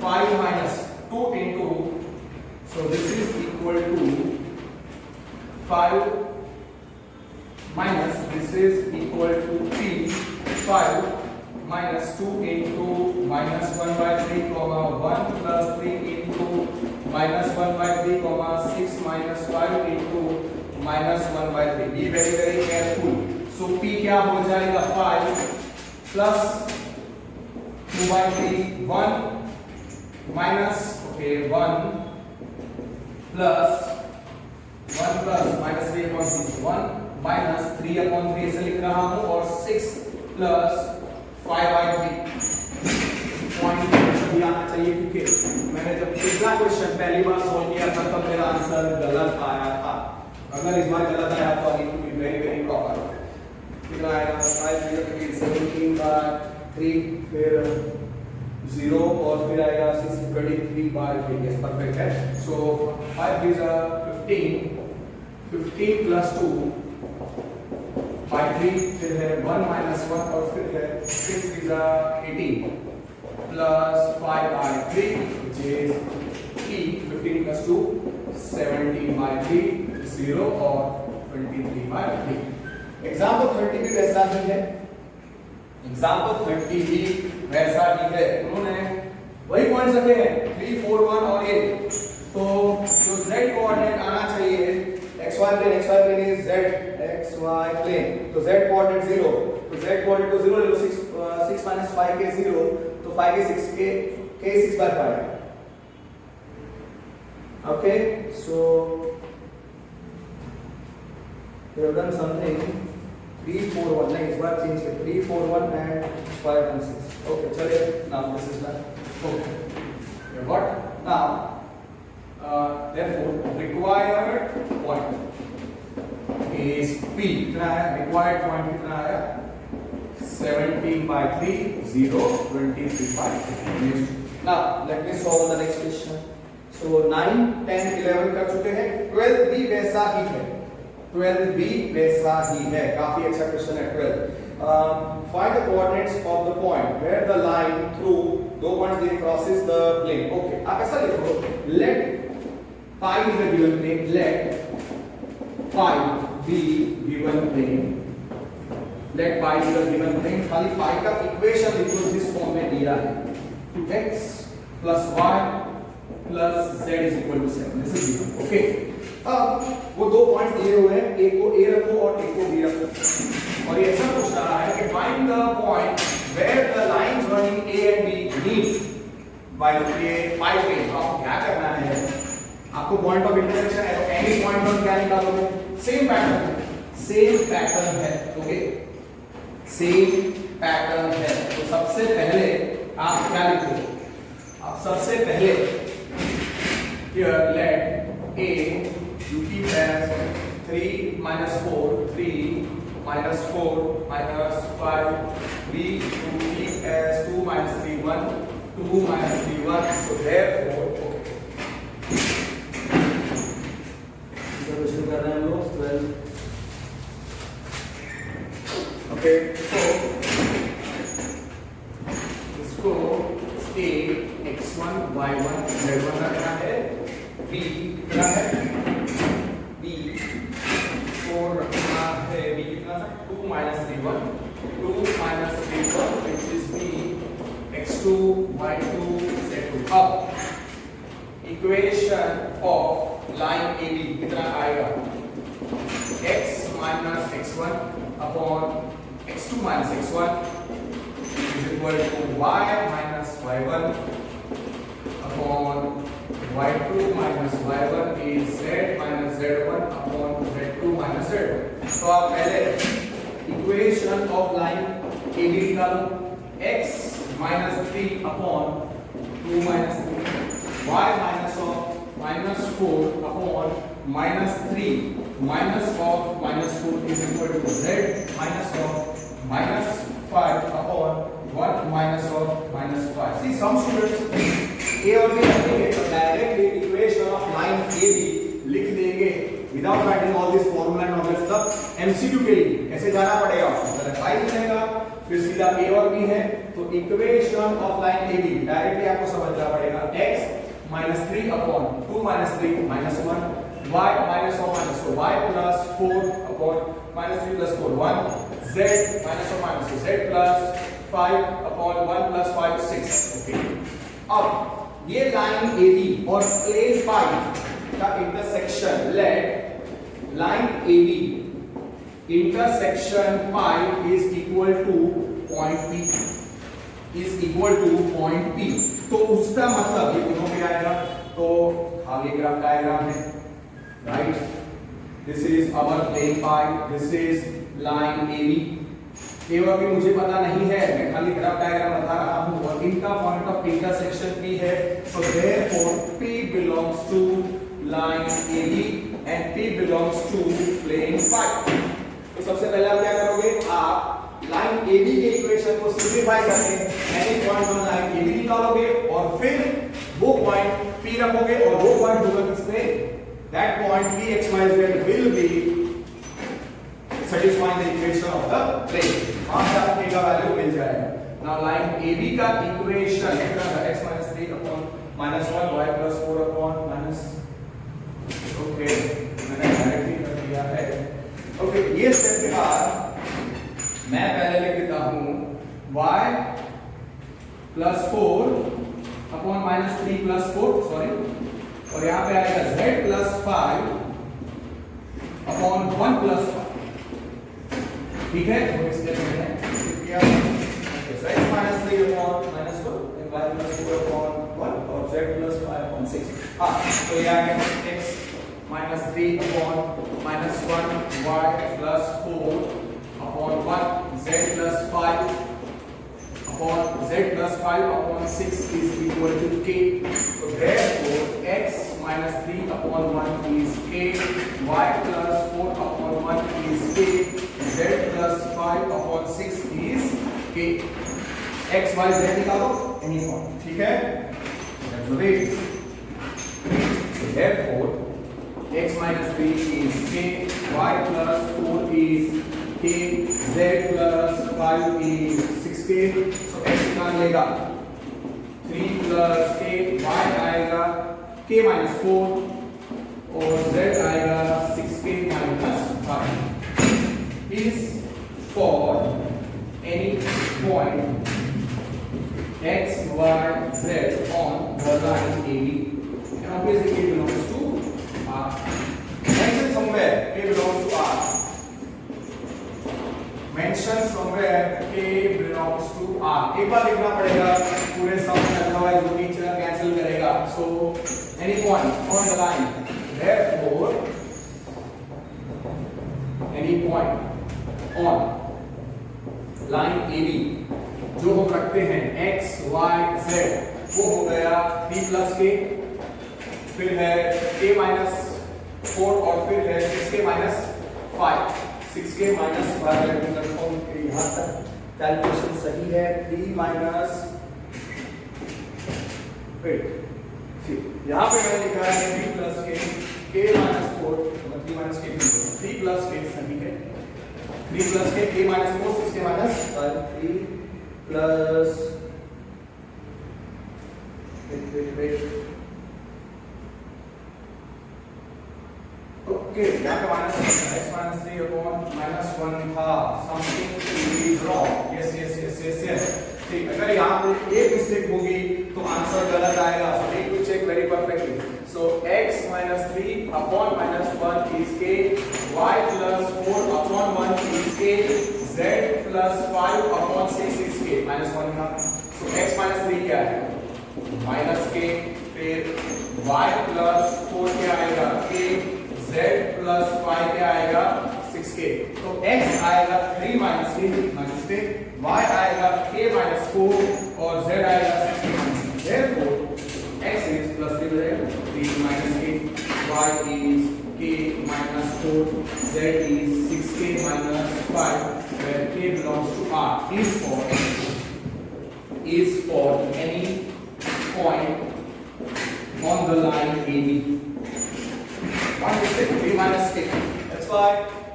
5 - 2 into, so this is equal to 5 minus this is equal to P 5 - 2 into -1/3 comma 1 + 3 into -1/3 comma 6 - 5 into -1/3. Be very careful. So P क्या हो जाएगा 5 plus 2/3 1 minus 1 plus -3/6 1 minus 3/3 ऐसे लिख रहा हूं, और 6 plus 5/3 पॉइंट भी आना चाहिए, क्योंकि मैंने जब पिछला क्वेश्चन पहली बार सॉल्व किया था तब मेरा आंसर गलत आया था. अगर इस बार गलत आया तो I need to be very proper. कितना आएगा 5/3 फिर 0 और फिर आएगा 6/23 yes perfect है. So 5 is 15 plus 2 by 3 फिर है 1 minus 1 और फिर है 6 is 18 plus 5/3 which is E 15 plus 2 17/3 0 और 23/3. एग्जाम्पल 30 भी वैसा ही है, एग्जाम्पल 30 भी वैसा ही है. उन्होंने वही पॉइंट्स रखे हैं 3 4 1 और 8. तो जो z कोऑर्डिनेट आना चाहिए xy plane is z xy plane, तो z कोऑर्डिनेट 0, तो z कोऑर्डिनेट को 0 ले लो. 6 minus 5k 0, तो 5k 6k k 6/5. okay, so we have done something 3 4 1 नहीं, इस बार चेंज कर 3 4 1 and 5 and 6. okay, चलिए now this is done. okay, what now therefore required point is P. कितना है required point, कितना है 17/3 0 23/3. now let me solve the next question. so 9 10 11 कर चुके हैं, 12 भी वैसा ही है, 12 भी वैसा ही है. काफी अच्छा क्वेश्चन है 12. find the coordinates of the point where the line through दो points they crosses the plane. okay, आप ऐसा लिखो let pi is the given plane, let pi be given plane, let pi be the given plane. खाली pi का equation लिखो जिस form में दिया है 2x plus y plus z is equal to 7. this is given. okay, अब वो दो पॉइंट्स दिए हुए हैं, एक को a रखो और एक को b रखो, और ये ऐसा पूछ रहा है कि find the point where the lines running a and b meets by ये पाई प्लेन। तो आपको क्या करना है, आपको पॉइंट ऑफ इंटरसेक्शन है तो एनी पॉइंट पर क्या निकालोगे, सेम पैटर्न है। ओके, सेम पैटर्न है। तो सबसे पहले आप क्या लिखो, आप सबसे पहले here let a you keep as 3 minus 4 3 minus 4 minus 5 b you keep as 2 minus 3 1 2 minus 3 1 so therefore solution कर रहे हैं हम लोग 12। ओके, so इसको a x1 y1 z1 रखना है, b कितना है, b 4 रखना है, b कितना है 2 minus 3 1 2 minus 3 1 which is b x2 y2 z2। अब इक्वेशन ऑफ लाइन AB कितना आएगा, x minus x1 upon x2 minus x1 is equal to y minus y1 upon y2 minus y1 is z minus z1 upon z2 minus z1। तो आप पहले equation of line AB निकालो, x minus 3 upon 2 minus 3 y minus of minus 4 upon minus 3 minus of minus 4 is equal to z minus of minus 5 upon 1 minus of minus 5। See, some students a और b रखेंगे तो directly equation of line AB लिख देंगे without writing all this formula and all this stuff. MCQ के लिए कैसे जाना पड़ेगा आपको, पहले फाइल मिलेगा फिर सीधा a और b है, तो equation of line AB directly आपको समझना पड़ेगा x minus 3 upon 2 minus 3 minus 1 y minus of minus 4 y plus 4 upon minus 3 plus 4 1 z minus of minus 2 z plus 5 upon 1 plus 5 6। Okay, अब ये लाइन AB और plane pi का intersection, let line AB intersection pi is equal to point P, is equal to point P। तो उसका मतलब ये दोनों पे आएगा, तो आगे ग्राफ डायग्राम है, right, this is our plane pi, this is line AB। A और बी मुझे पता नहीं है, मैं खाली ग्राफ डायग्राम बता रहा हूं और इनका पॉइंट ऑफ इंटरसेक्शन P है, so therefore P belongs to line AB and P belongs to plane pi. तो सबसे पहले आप क्या करोगे, आप लाइन AB के इक्वेशन को सिंपलीफाई करके any point on line AB निकालोगे और फिर वो पॉइंट P रखोगे और वो पॉइंट होगा किसमें, that point P x y z will be satisfying the equation of the plane। आपका K का वैल्यू मिल जाएगा। नाउ लाइन AB का इक्वेशन कितना है, x minus 3 upon minus 1 y plus 4 upon minus, okay मैंने डायरेक्टली कर दिया है। ओके, ये स्टेप के बाद मैं पहले लिख देता हूं y plus 4 upon minus 3 plus 4 sorry, और यहां पे आएगा z plus 5 upon 1 plus 5। ठीक है, तो इस स्टेप में है क्या, okay, so x minus 3 upon minus 4 and y plus 4 upon 1 और z plus 5 upon 6। हाँ, तो ये आ गया x minus 3 upon minus 1 y plus 4 upon 1 z plus 5 upon z plus 5 upon 6 is equal to k। So therefore x minus 3 upon 1 is k, y plus 4 upon 1 is k, z plus 5 upon 6 is k। x y z निकालो any point, ठीक है, that's the way it is। So therefore x minus 3 is k, y plus 4 is k, z plus 5 is 6k। so x निकाल लेगा 3 plus k, y आएगा k minus 4 और z आएगा 6k minus 5 is for any point x, y, z on the line AB and obviously k belongs to R। Mention somewhere k belongs to R। Mention somewhere k belongs to r. एक बार लिखना पड़ेगा पूरे सम में, otherwise वो teacher cancel करेगा. So any point on the line, therefore any point on line AB जो हम रखते हैं x y z, वो हो गया p plus k, फिर है k minus 4 और फिर है 6k minus 5. 6k minus 5 let me confirm कि यहाँ तक कैलकुलेशन सही है. 3 minus यहाँ पे मैंने लिखा है 3 plus k minus 4, 3 minus k 3 plus k सही है. 3 plus k minus 4, 6k minus 5, 3 plus wait. Okay, यहाँ पे minus x minus 3 upon minus 1 था. Something is wrong. Yes. ठीक, अगर यहाँ पे एक मिस्टेक होगी तो आंसर गलत आएगा. So need to check very perfectly. So x minus 3 upon minus 1 is k, y plus 4 upon 1 is k, z plus 5 upon 6 is k. minus 1 था. So x minus 3 क्या है? minus k. फिर y plus 4 क्या आएगा? k. z plus 5 क्या आएगा? 6k. तो x आएगा 3 minus k, y आएगा k minus 4 और z आएगा 6k minus 4. Therefore, x is plus 3 हो जाएगा. 3 minus k, y is k minus 4, z is 6k minus 5, where k belongs to r, is for any point on the line AB. One mistake, 3 minus k. That's why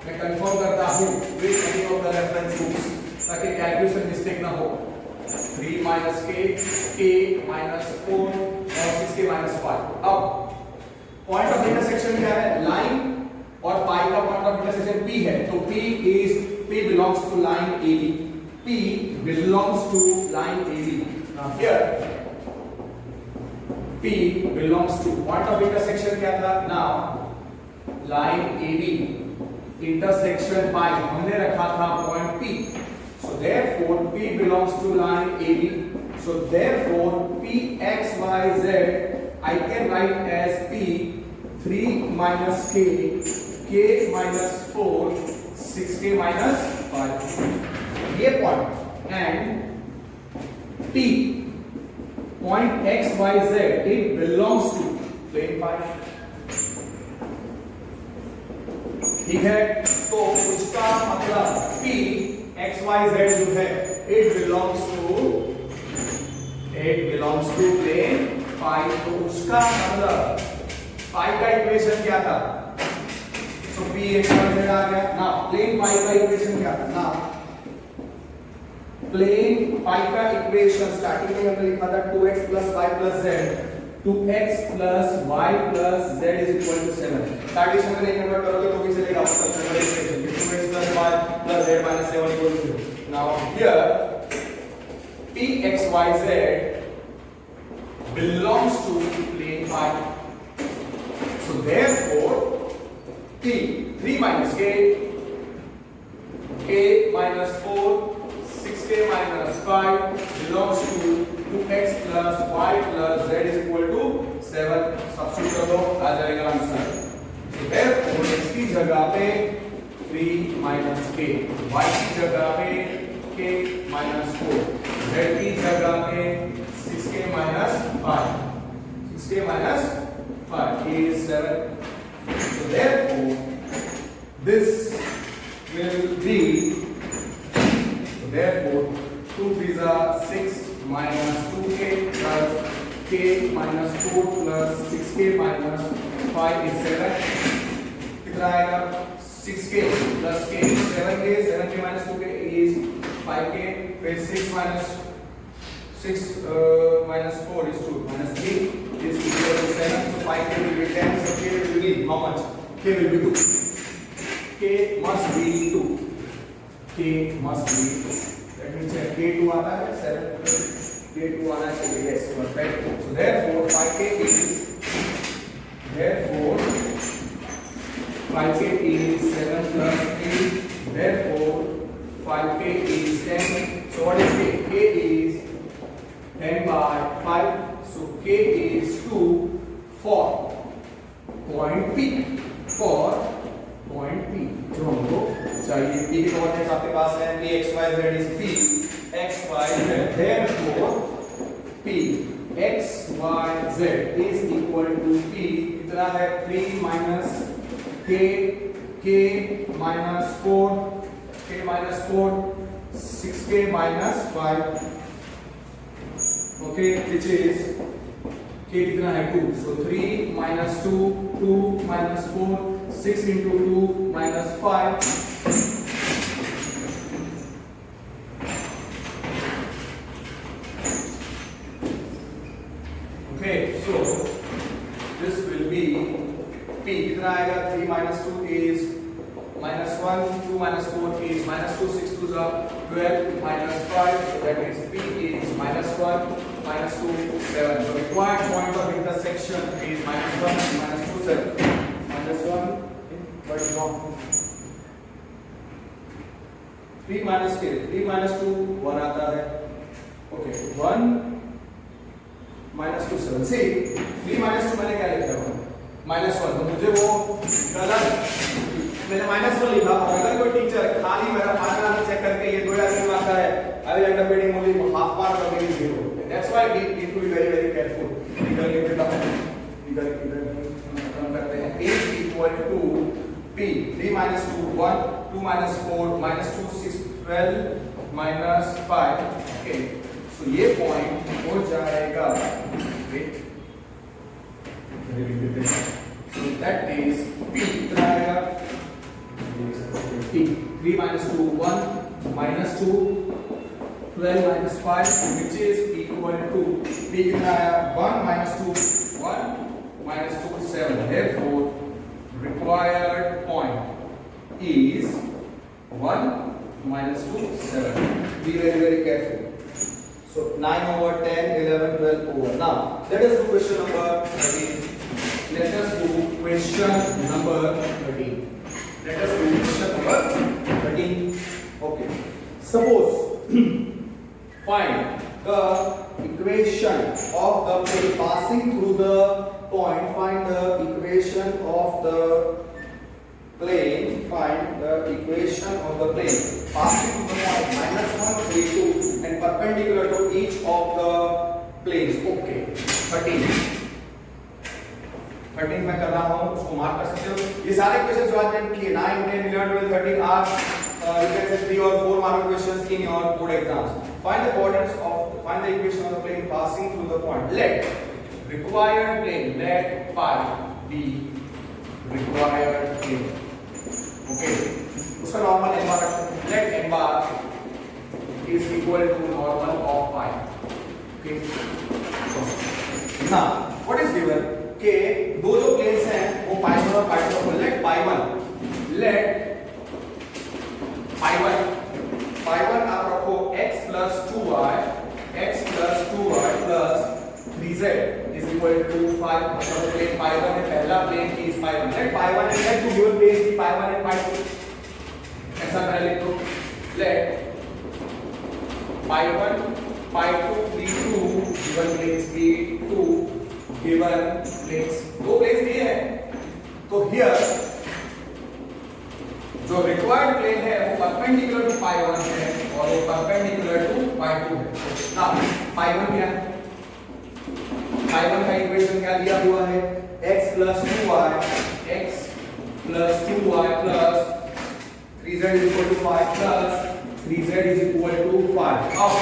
मैं confirm करता हूँ with any of the reference books ताकि calculation mistake ना हो. 3 minus k minus 4 और 6k minus 5. अब point of intersection क्या है? लाइन और पाई का पॉइंट ऑफ इंटरसेक्शन P है. तो P belongs to line AB. P belongs to line AB. Now here P belongs to point of intersection क्या था? Now line AB intersection pi हमने रखा था point P. So therefore P belongs to line AB. So therefore P x y z I can write as P 3 minus k minus 4, 6k minus 5. ये point and P point x y z it belongs to plane pi. ठीक है, तो उसका मतलब P x y z जो है it belongs to plane pi. तो उसका मतलब pi का इक्वेशन क्या था? So P x y z आ गया ना. प्लेन pi का इक्वेशन क्या था? ना प्लेन pi का इक्वेशन स्टार्टिंग में हमने लिखा था 2x plus y plus z. 2x plus y plus z is equal to 7. Cartesian में कन्वर्ट करोगे तो भी चलेगा. मतलब general equation 2x plus y plus z minus 7 equals to 0. Now here p x y z belongs to plane pi. So therefore p 3 minus k minus 4, 6k minus 5 belongs to 2x plus y plus z is equal to 7. Substitute कर दो, आ जाएगा answer. So therefore x की जगह पे 3 minus k, y की जगह पे k minus 4, z की जगह पे 6k minus 5. 6k minus 5 is 7. So therefore this will be, therefore 2 3s are 6 minus 2k plus k minus 4 plus 6k minus 5 is 7. कितना आएगा? 6k plus k 7k minus 2k is 5k. फिर 6 minus 4 is 2 minus 3 is equal to 7. So 5k will be 10. So k will be how much? K will be 2. K must be 2. K must be 2. Let me check. K2 आता है 7. K2 आना चाहिए. Yes, perfect. So therefore 5k is 7 plus 8. Therefore 5k आपके पास है p x y z is p x y z, therefore p x y z is equal to p कितना है 3 minus k minus 4 6k minus 5, okay, which is k कितना है 2, so 3 minus 2 minus 4 6 into 2 minus 5, okay, so this will be p कितना आएगा 3 minus 2 is minus 1 2 minus 4 is minus 2 6 2 is 12 minus 5, so that means p is minus 1 minus 2 7, so required point of intersection is minus 1 minus 2 7 minus 1 but wrong 3 minus 2 1 आता है, okay, 1 minus 2 7, see 3 minus 2 मैंने क्या लिखा है minus 1, तो मुझे वो गलत मैंने माइनस 1 लिखा, और अगर कोई टीचर खाली मेरा फार्मूला चेक करके ये 2 क्यों आता है, I will end up getting only half mark और getting 0, that's why we need to be very careful. इधर लिख देता हूं, इधर हम करते हैं a is equal to p 3 minus 2 1 2 minus 4 minus 2 6 12 minus 5, okay, सो ये पॉइंट हो जाएगा, so that is p कितना आएगा p 3 minus 2 1 minus 2 12 minus 5, which is equal to p कितना आया 1 minus 2 1 minus 2 7, therefore required point is 1 minus 2 7, be very careful, so 9 over 10 11 12 over, now let us do question number 13. Let us do question number 13. Let us do question number 13. Okay. Suppose find the equation of the plane passing through the point. Find the equation of the plane. Find the equation of the plane passing through the point -1 3 2 and perpendicular to each of the planes. Okay. 13 में कर रहा हूं, उसको mark कर सकते हो। ये सारे क्वेश्चन जो आज मैंने किए 9 10 11 12 13 are you can say 3 or 4 mark questions in your board exams. Find the equation of the plane passing through the point. Let required plane, let pi be required plane, okay, उसका normal m bar let m bar is equal to normal of pi, okay, now what is given के दो जो planes हैं वो पाई 1 और पाई 2, late pi 1 आप रखो x plus 2y plus 3z is equal to 5, मतलब प्लेन पाई 1 है, पहला plane is pi 1, let pi 1 and let to given plane की पाई 1 and पाई 2, ऐसा कर ले तो let pi 1 pi 2 b2 given planes b2 given planes, दो प्लेन्स दिए हैं, तो हियर जो रिक्वायर्ड प्लेन है वो परपेंडिकुलर टू पाई 1 है और वो परपेंडिकुलर टू पाई 2 है। ना पाई 1 क्या है, पाई 1 का इक्वेशन क्या दिया हुआ है x plus 2y plus 3z is equal to 5 plus 3z is equal to 5। अब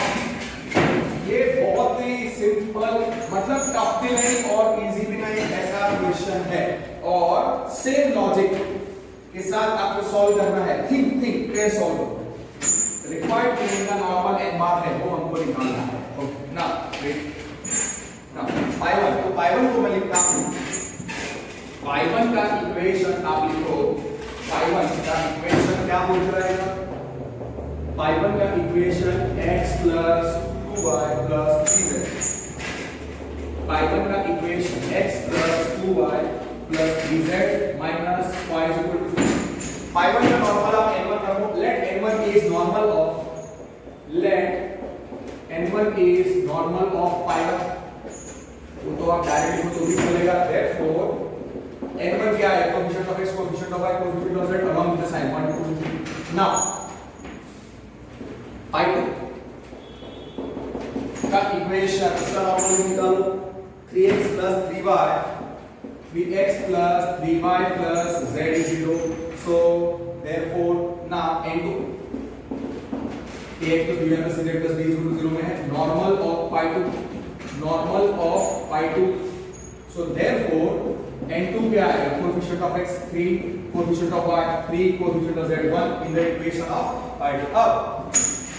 ये बहुत ही सिंपल, मतलब टफ भी नहीं और इजी भी नहीं, ऐसा क्वेश्चन है और सेम लॉजिक के साथ आपको सॉल्व करना है। थिंक कैसे सॉल्व करोगे। रिक्वायर्ड प्लेन का नॉर्मल n बार है वो हमको निकालना है। ओके ना पाई 1 को मैं लिखता हूं, पाई 1 का इक्वेशन आप लिखो, पाई 1 का इक्वेशन क्या बोल रहेगा, पाई 1 का equation x plus 2y plus 3z, पाई 1 का equation x plus 2y plus 3z minus y is equal to 0। पाई 1 का नॉर्मल आप n1 रखो, let n1 is normal of पाई 1, वो तो आप डायरेक्टली तो भी बोलेगा, therefore n1 क्या है, coefficient of x coefficient of y coefficient of z along with the sign 1 2 3। now plus 3x plus 3y plus z is 0. So therefore now n2 ax plus by plus z plus d is equal to 0 में है normal of pi 2. So therefore n2 क्या आएगा, coefficient of x 3, coefficient of y 3, coefficient of z 1 in the equation of pi 2. अब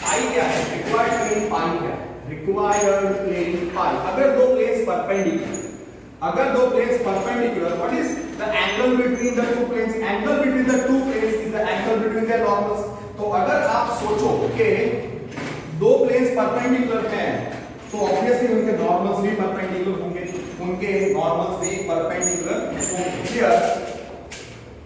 pi क्या है, required plane pi क्या है, required plane pi. अगर दो planes perpendicular, what is the angle between the two planes? Angle between the two planes is the angle between their normals. तो अगर आप सोचो कि दो planes perpendicular हैं तो obviously उनके normals भी perpendicular होंगे. Here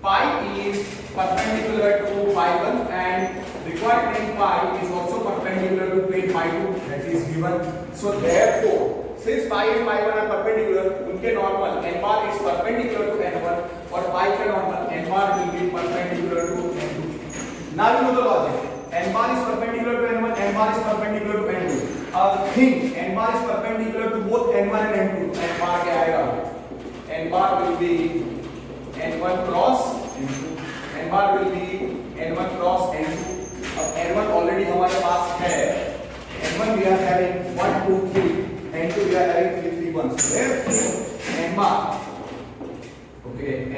pi is perpendicular to pi 1 and required plane pi is also perpendicular to plane pi 2, that is given. So therefore since pi and pi 1 are perpendicular, उनके normal n bar is perpendicular to n1 और pi के normal n bar will be perpendicular to n2. Now you know the logic. n bar is perpendicular to n1, n bar is perpendicular to n2. Think n bar is perpendicular to both n1 and n2. n bar क्या आएगा? n bar will be n1 cross n2. n bar will be n1 cross n2. अब n1 already हमारे पास है. n1 we are having 1 2 3, n2 we are having 3 3 1. So therefore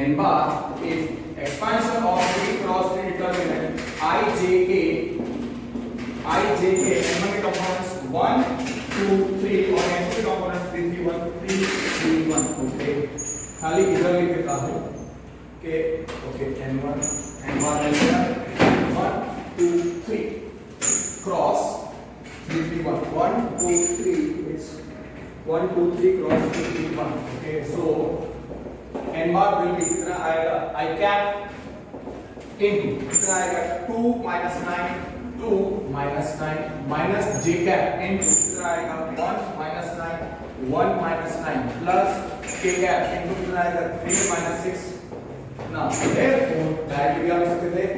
n bar is expansion of 3 cross 3 determinant ijk n1 के components 1 2 3 और n2 के components 3 3 1 3 3 1. Okay, खाली इधर लिख देता हूं कि ओके n bar है 1 2 3 cross 3 3 1 1 2 3 it's 1 2 3 cross 3 3 1. Okay, so n bar will be कितना आएगा, I cap into कितना आएगा 2 minus 9 2 minus 9 minus j cap into कितना आएगा 1 minus 9 1 minus 9 plus k cap into कितना आएगा 3 minus 6. Now therefore directly हम लिख सकते हैं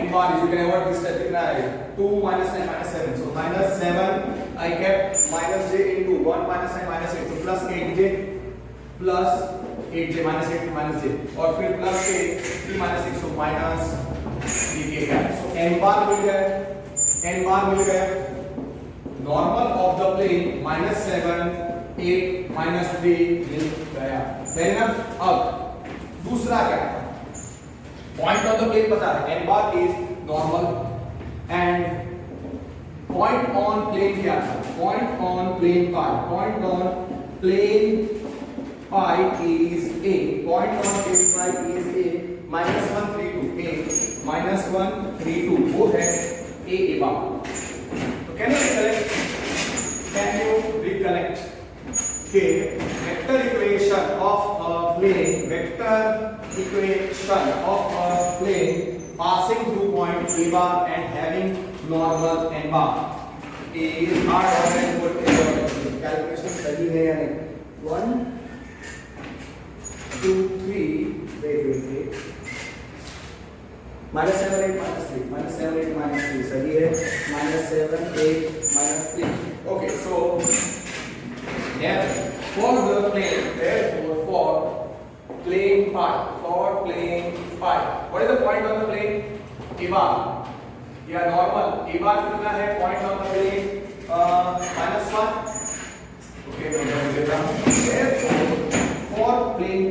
n bar is equal to what this step कितना आएगा 2 minus 9 minus 7. So minus 7 I kept minus j into 1 minus 9 minus 8. So plus 8j plus 8j minus 8 minus j और फिर plus k 3 minus 6. So minus 3k cap. So n bar मिल गया normal of the plane minus 7 8 minus 3 मिल गया. Fair enough. अब दूसरा क्या है, point on the plane पता है, n bar is normal and point on plane क्या था, point on plane pi is a, point on plane pi is a minus 1 3 2 a minus 1 3 2 वो है a bar. तो can you recollect के vector equation of a plane passing through point a bar and having normal n bar is r dot n equal to a dot. Calculation सही है या नहीं? 1 2 3 wait minus 7 8 minus 3 minus 7 8 minus 3 सही है, minus 7 8 minus 3. Okay, so for the plane, therefore for plane pi, what is the point on the plane? A bar. Yeah, normal. A bar कितना है point on the plane? minus 1. Okay, therefore for plane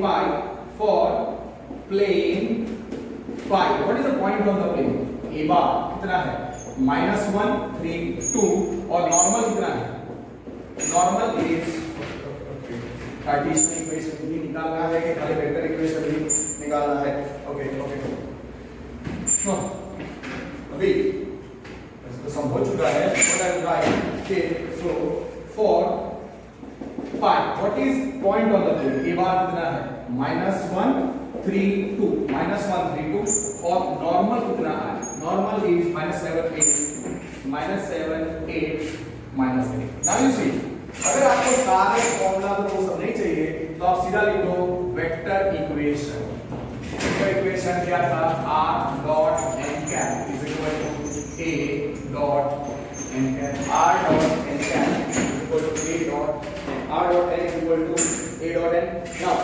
pi, what is the point on the plane? A bar कितना है? minus 1 3 2 और normal कितना है? Normal is Cartesian equation भी निकालना है कि खाली वेक्टर इक्वेशन भी निकालना है. ओके तो अभी इसको सम हो चुका है. व्हाट आई राइट के so for pi what is point on the plane? A bar कितना है? -1 3 2 -1 3 2 और नॉर्मल कितना है? Normal is -7 8 now you see, अगर आपको सारे फॉर्मूला तो वो सब नहीं चाहिए तो आप सीधा लिख दो वेक्टर इक्वेशन. वेक्टर इक्वेशन क्या था? r dot n cap is equal to a dot n cap. r dot n cap is equal to a dot r dot n is equal to A dot n. Now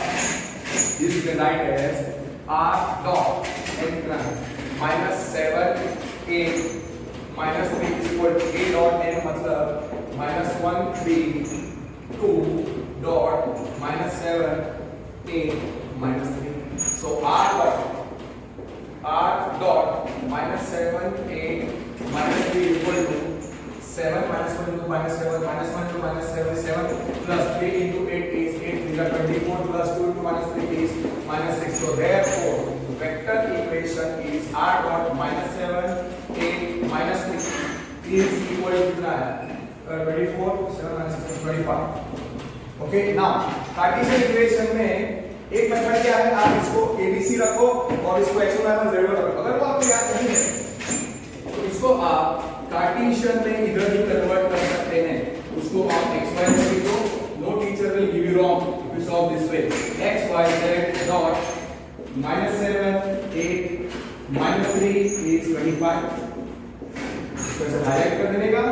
this you can write as R dot n prime minus 7 8 minus 3 is equal to A dot n मतलब minus 1 3 2 dot minus 7 8 minus 3. So R dot minus 7 8 minus 3 equal to 7 minus 1 into minus 7 minus 1 into minus 7 is 7 plus 3 into 8 is 8 3 are 24 plus 2 into minus 3 is minus 6. So therefore vector equation is R dot minus 7 8 minus 3 is equal to 24 7 minus 6 25. Okay, now Cartesian equation में एक method क्या है, आप इसको ABC रखो और इसको x y z रखो. अगर वो आपको याद नहीं है तो इसको आप कार्टेशियन में इधर ही कन्वर्ट कर सकते हैं. उसको आप x y z लिखो. No teacher will give you wrong if you solve this way. x y z dot -7 8 -3 is 25. इसको ऐसे हाईलाइट कर देने का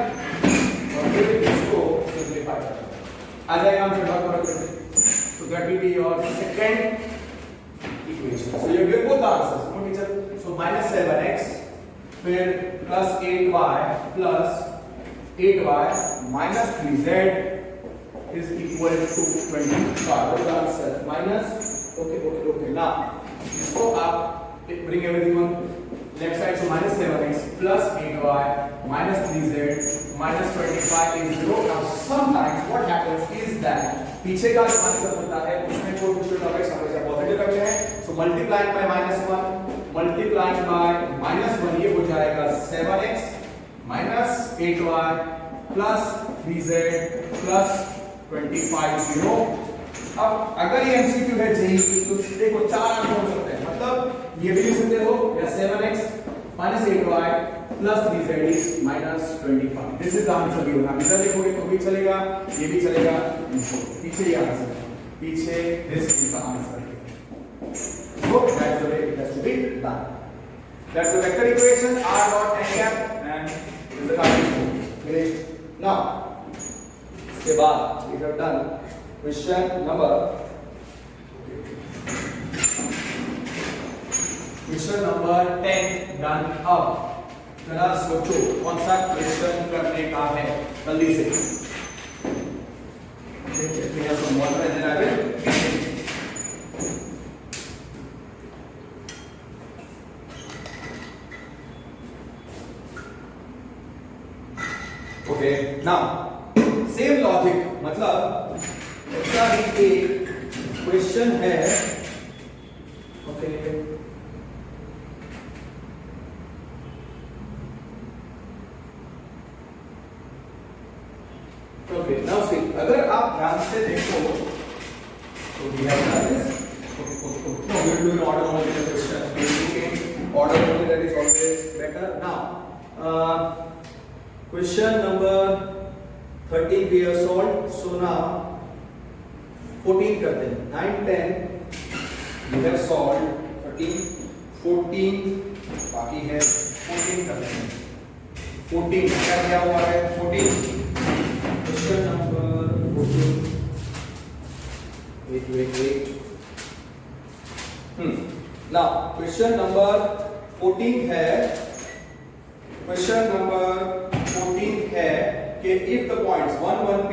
और फिर इसको सिंपलीफाई कर आ जाएगा. हम फिर बात करेंगे. So that will be your second equation. So you get both answers. No teacher. So minus 7x फिर plus 8y plus 8y minus 3z is equal to 25. What is the answer? Minus. Okay. Now इसको आप bring everything on left side. So minus 7x plus 8y minus 3z minus 25 is 0. Now sometimes what happens is that पीछे का जो answer होता है उसमें coefficient of x हमेशा positive रखते हैं. सो मल्टीप्लाइंग बाय -1 मल्टीप्लाइंग बाय -1 ये हो जाएगा 7x minus 8y plus 3z plus 25 0. अब अगर ये एमसीक्यू है जेई तो देखो चार आंसर हो सकते हैं. मतलब ये भी लिख सकते हो या 7x minus 8y plus 3z is minus 25. This is the answer given. आप इधर देखोगे तो भी चलेगा, ये भी चलेगा. पीछे ये आंसर है. पीछे this is the answer. So that's the way it has to be done. That's the vector equation R dot n cap and this is the Cartesian. Finished. Now इसके बाद we have done question number 10 done. अब जरा सोचो कौन सा question करने का है जल्दी से. ओके नाउ सेम लॉजिक मतलब ऐसा ही एक क्वेश्चन है. ओके Okay, now see, अगर आप ध्यान से देखो तो we have done this. No, we will do in order only the questions. We will do in order only, that is always better. Now, question number 13 we have solved. So now 14 करते हैं. 9, 10 we have solved. 13, 14 बाकी है. 14 करते हैं. 14 क्या क्या हुआ है? 14 question number 14. Wait. Now question number 14 है. Question number 14 है कि if the points 1 1 p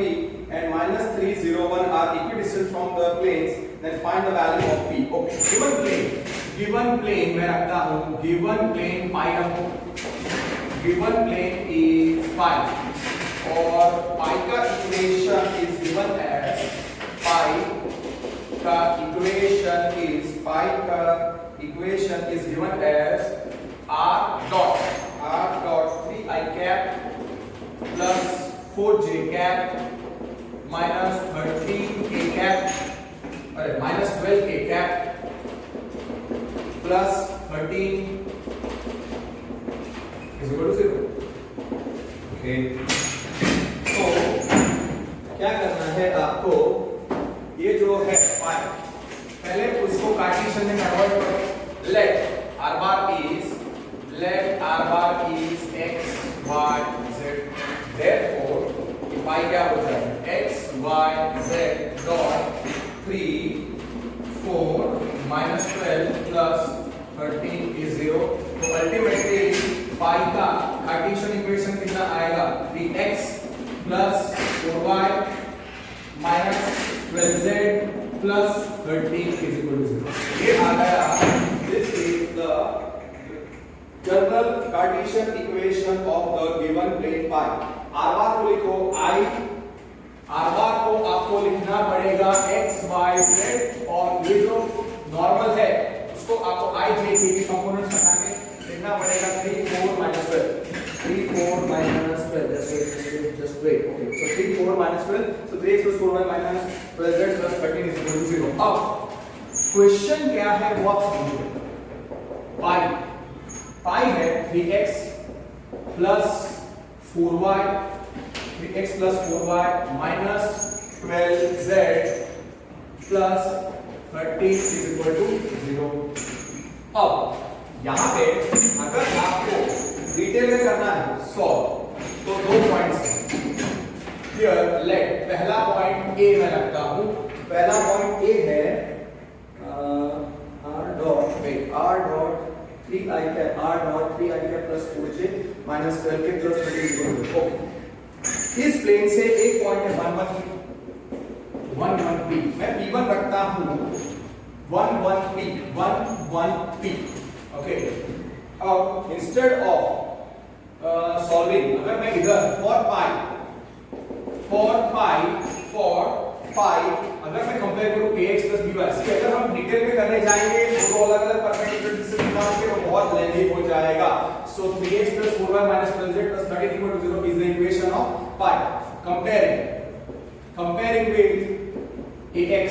and minus 3 0 1 are equidistant from the planes, then find the value of p. Okay, given plane मैं रखता हूँ. given plane pi रखो. given plane is pi. और pi का equation is given as pi का equation is given as r dot 3i cap plus 4j cap minus 13k cap अरे minus 12k cap plus 13 is equal to 0. Okay. तो क्या करना है आपको, ये जो है पाई पहले उसको कार्टेशियन में कन्वर्ट करो. Let r bar is x y z. therefore pi क्या हो जाएगा x y z dot -12 plus 13 is 0। तो अल्टीमेटली पाई का कार्टेशियन इक्वेशन कितना आएगा 3x plus 4y minus 12z plus 13 is equal to 0। ये आ गया, this is the general Cartesian equation of the given plane pi. R bar को लिखो i, are bar को आपको लिखना पड़ेगा x y z और ये जो नॉर्मल है उसको आपको i j k के कंपोनेंट्स बना के लिखना पड़ेगा 3 4 minus 12 3 4 minus 12 just wait okay so 3 4 minus 12 so 3x plus 4y minus 12z plus 13 is equal to 0। अब क्वेश्चन क्या है वो आप समझिए। पाई है 3x plus 4y 3x plus 4y minus 12z plus 13 is equal to 0। अब यहां पे अगर आपको डिटेल में करना है सॉल्व तो दो पॉइंट्स हियर लेट पहला पॉइंट ए मैं रखता हूं। पहला पॉइंट ए है r dot 3i cap r dot 3i cap plus 4j minus 12k plus 13 okay. इस प्लेन से एक पॉइंट है 1 1 p मैं p1 रखता हूं 1 p ओके। अब इंस्टेड ऑफ सॉल्विंग अगर मैं इधर फॉर पाई अगर मैं कंपेयर करूं kx plus by सी अगर हम डिटेल में करने जाएंगे तो अलग अलग परपेंडिकुलर डिस्टेंस निकाल के तो बहुत लेंथी हो जाएगा। सो 3x plus 4y minus 12z plus 13 equal to 0 is the equation of pi। comparing with ax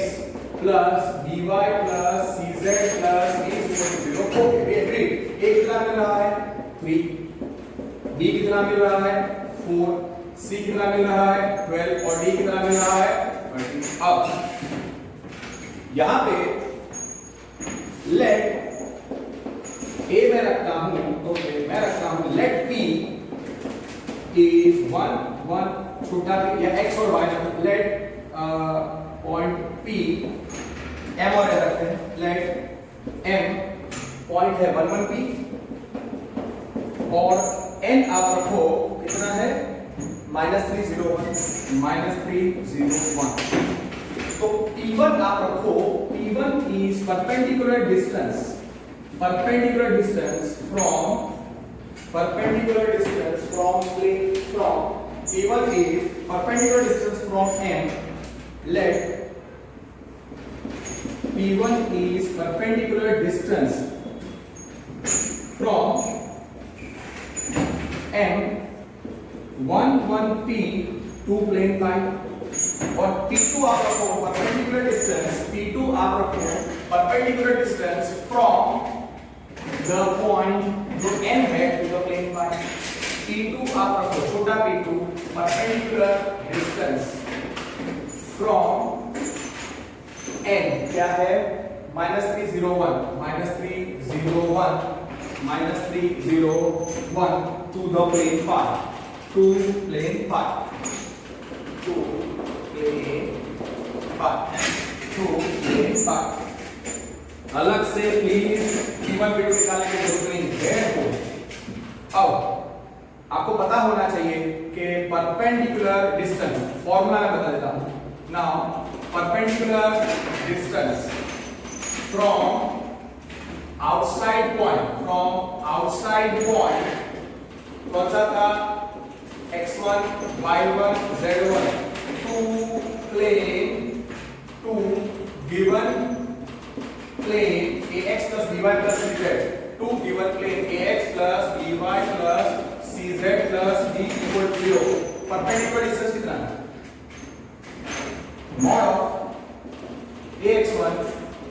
plus by plus cz plus b is equal to 0। Okay we agree. a कितना मिल रहा है 3, b कितना मिल रहा है 4, c कितना मिल रहा है 12 और d कितना मिल रहा है 13। अब यहां पे लेट a मैं रखता हूं ओके मैं रखता हूं लेट p is 1 1 छोटा p या x और y let point p m और n रखते हैं लेट m पॉइंट है 1 1 p और n आप रखो कितना है -301 तो p1 आप रखो p1 is perpendicular distance from plane from p1 is perpendicular distance from m let p1 is perpendicular distance from m 1 1 p to plane pi और p2 आप रखो परपेंडिकुलर डिस्टेंस p2 आप रखो perpendicular distance from the point जो n है to the plane pi। p2 आप रखो छोटा p2 perpendicular distance from n क्या है -301 to the plane pi to plane pi अलग से प्लीज p1 p2 निकालने की जरूरत नहीं है। अब आपको पता होना चाहिए कि परपेंडिकुलर डिस्टेंस फॉर्मूला मैं बता देता हूं। Now perpendicular distance from outside point कौन सा था x1 y1 z1 to given plane ax plus by plus cz to given plane ax plus by plus cz plus d equal to 0। Perpendicular distance कितना है mod of ax1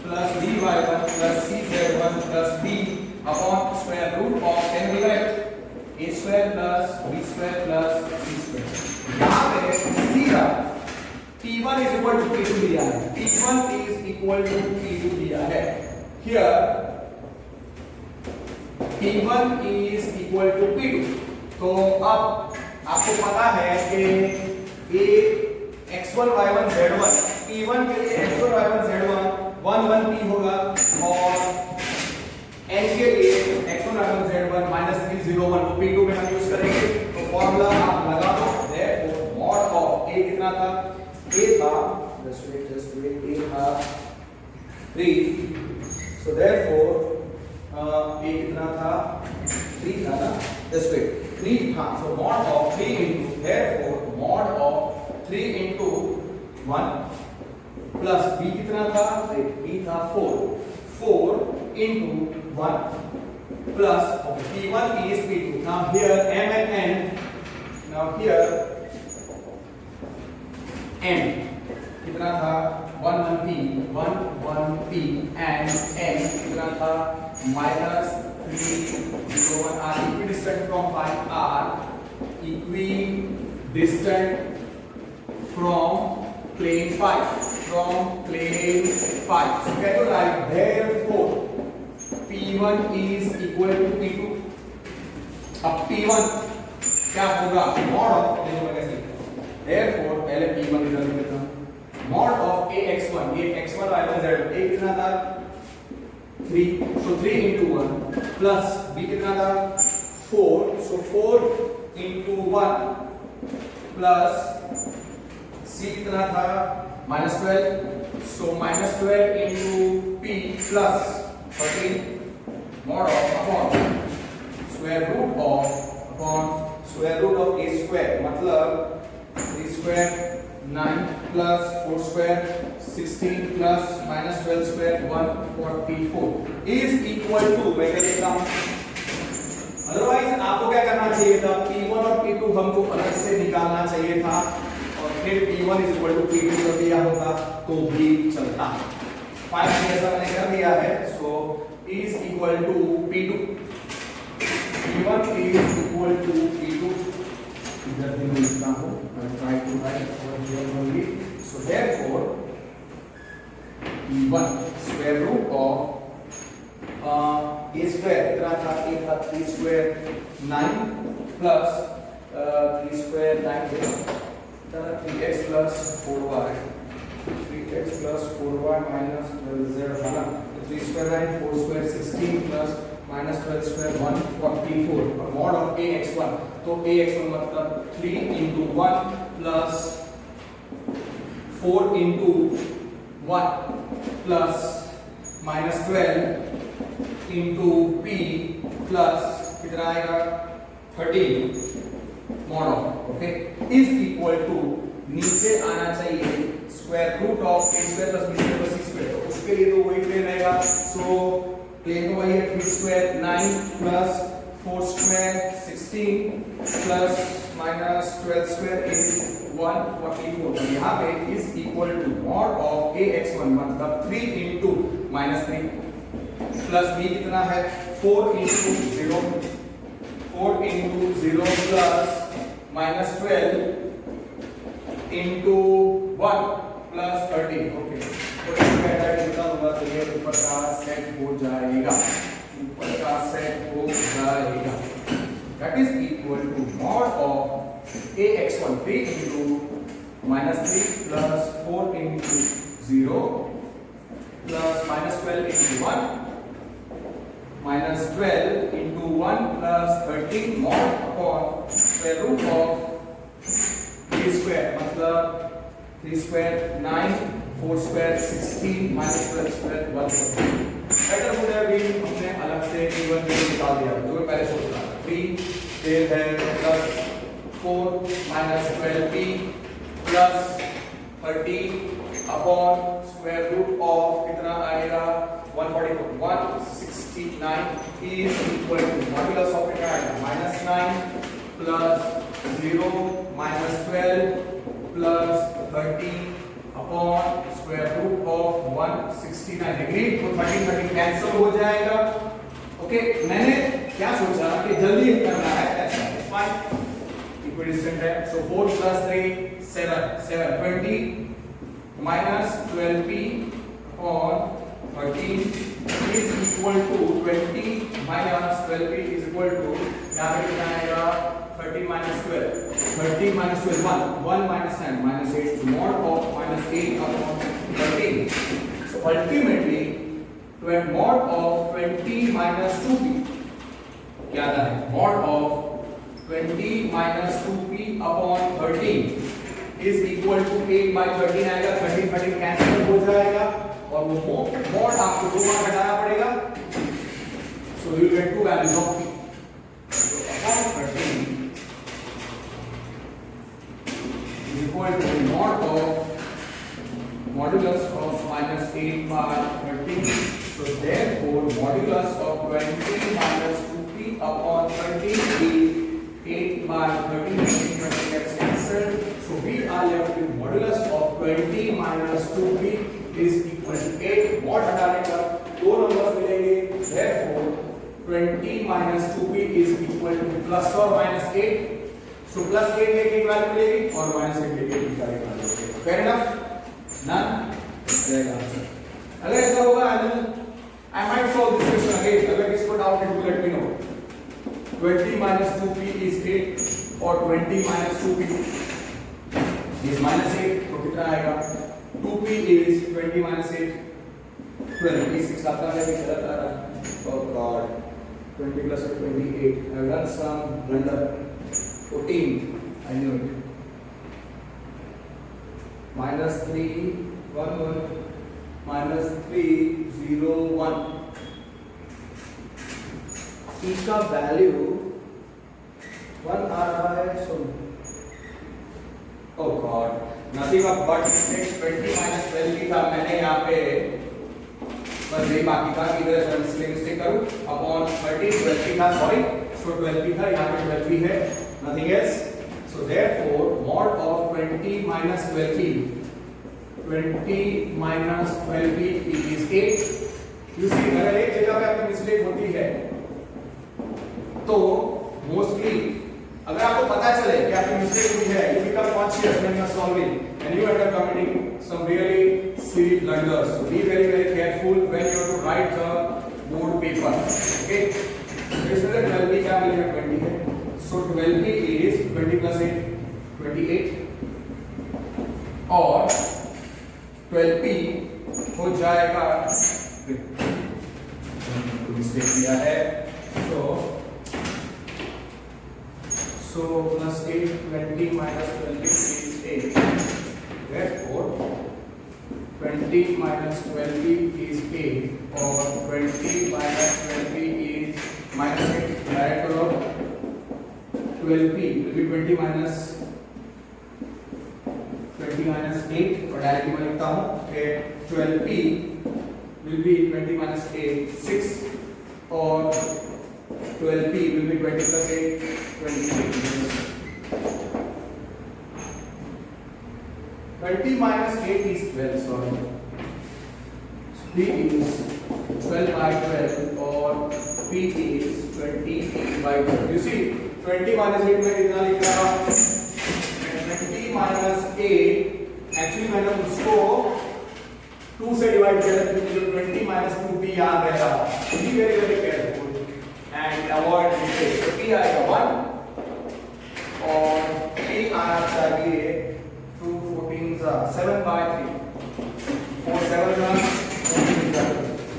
plus by1 plus cz1 plus d upon square root of 10 divided a square plus b square plus c square। यहाँ पे सीधा p1 is equal to p2 दिया है p1 is equal to p2 दिया है। Here p1 is equal to p2 तो अब आपको पता है कि a x1 y1 z1 p1 के लिए x1 y1 z1 1 1 p होगा 0301 तो P2 में हम यूज करेंगे। तो फॉर्मूला आप लगा दो, therefore mod of A कितना था, A था just wait A था 3, so therefore A कितना था 3 था ना, just wait 3 था, so mod of 3 into, therefore mod of 3 into 1 plus B कितना था, B था 4 into 1 plus P1 is P2. Now here M and N, now here M कितना था 1 P and N कितना था -301 are equidistant from pi, are equidistant from plane pi, So can you write therefore P1 is equal to P2? अब P1 क्या होगा, mod of, देखो मैं कैसे लिखता हूँ, therefore पहले P1 इधर लिख देता हूँ, mod of AX1, ये x1 y1 z1, A कितना था 3, so 3 into 1 plus B कितना था 4, so 4 into 1 plus C कितना था -12, so -12 into P plus 13 mod of upon square root of A square, मतलब 3 square 9 plus 4 square 16 plus -12 square 144 is equal to, मैं क्या लिखता हूँ, अदरवाइज आपको क्या करना चाहिए था, P1 और P2 हमको अलग से निकालना चाहिए था और फिर P1 is equal to P2 कर दिया होता तो भी चलता। फाइनली ऐसा मैंने कर दिया है, so is equal to P2, P1 is equal to P2, इधर भी मैं लिखता हूँ, I try to write over here only, so therefore P1 square root of A square कितना था, A था 3 square 9 plus 3 square 9 3x plus 4y 3x plus 4y minus 12z है ना, 3 square 9 4 square 16 plus minus 12 square 144 और mod of ax1, तो ax1 मतलब 3 into 1 plus 4 into 1 plus minus 12 into p plus कितना आएगा 13 mod of, okay, is equal to, नीचे आना चाहिए square root of a square plus b square plus c square, तो उसके लिए तो वही प्लेन रहेगा, सो प्लेन तो वही है 3 square 9 plus 4 square 16 plus minus 12 square is 144, तो यहाँ पे is equal to mod of ax1 मतलब 3 into -3 प्लस b कितना है 4 into 0 plus -12 into 1 plus 13, okay, तो इसका ऐड कितना होगा, तो ये ऊपर का सेट हो जाएगा, ऊपर का सेट हो जाएगा, that is equal to mod of ax1 3 into -3 plus 4 into 0 plus -12 into 1 minus 12 into 1 plus 13 mod upon square root of 3 square मतलब 3 square 9 4 square 16 minus 12 square 140, better हो जाए भी हमने अलग से p1 को निकाल दिया, जो मैं पहले सोच रहा था 3 फिर है plus 4 minus 12p plus 13 upon square root of कितना आएगा 144 169 is equal to modulus of it -9 plus 0 minus 12 plus 13 upon square root of 169, agreed, तो 13 कैंसिल हो जाएगा, ओके, मैंने क्या सोचा कि जल्दी करना है ऐसा, फाइन इक्विडिस्टेंट है, so 4 plus 3 7 20 minus 12p upon 13 is equal to 20 minus 12p is equal to, यहाँ पे कितना आएगा 13 minus 12 1 minus 9 minus 8, so mod of minus 8 upon 13, so ultimately mod of 20 minus 2p क्या आता है mod of 20 minus 2p upon 13 is equal to 8 by 13 आएगा, 13 cancel हो जाएगा और वो mod आपको 2 बार घटाना पड़ेगा, so you will get two values of p. So upon 13 is equal to mod of modulus of minus 8 by 13. So therefore modulus of 20 minus 2p upon 13 is 8 by 13. 20 gets cancelled. So we are left with modulus of 20 minus 2p is equal to 8. Mod हटाने पर दो numbers मिलेंगे. Therefore 20 minus 2p is equal to plus or minus 8. So plus 8 लेके एक value मिलेगी और minus 8 लेके एक वैल्यू मिलेगी. Fair enough? None? रहेगा आंसर. अगर ऐसा होगा I might solve this question again. अगर इसको डाउट है तो let me know. 20 minus 2p is 8 और 20 minus 2p is minus 8. तो कितना आएगा? 2p is 20 minus 8. 12. ये 6 आता है कि गलत आ रहा है? Oh God. 20 plus 28. I have done some blunder. 14. I knew it. Minus 3 1 1 minus 3 0 1. E का वैल्यू 1 आ रहा है. सो oh God, nothing but 20 minus 12 था. मैंने यहाँ पे बस यही बाकी था कि इधर मिस्टेक करूँ. अपॉन 30 12 था, सॉरी. सो 12 था, यहाँ पे 12 है, nothing else. So therefore mod of 20 minus 12 20 minus 12 is 8. You see, अगर एक जगह पे आपकी मिस्टेक होती है तो मोस्टली अगर आपको पता चले कि आपकी मिस्टेक हुई है, you become conscious when you are solving and you end up committing some really silly blunders. So be very very careful when you have to write the board paper. Okay? So इसमें 12 क्या मिलेगा? 20 है. So 12 is 20 plus 8 28 और 12p हो जाएगा, mistake किया है. So plus 8 20 minus 12 is 8. Therefore 20 minus 12 is 8 और 20 minus 12 is minus 8. डायरेक्ट करो. 12p will be 20 minus 8 और डायरेक्टली मैं लिखता हूँ कि 12p will be 20 minus 8 6 और 12p will be 20 plus 8 28. 20 minus 8 is 12, sorry. p is 12 by 12 और p is 20 by 12. You see 20 minus 8 में कितना लिख रहा हूँ? 20 minus 8 एक्चुअली मैंने उसको 2 से डिवाइड किया था क्योंकि 20 minus 2p याद रहेगा. Be very very careful and avoid mistake. So p आएगा 1 और p आना चाहिए 2 14 7 by 3 4 7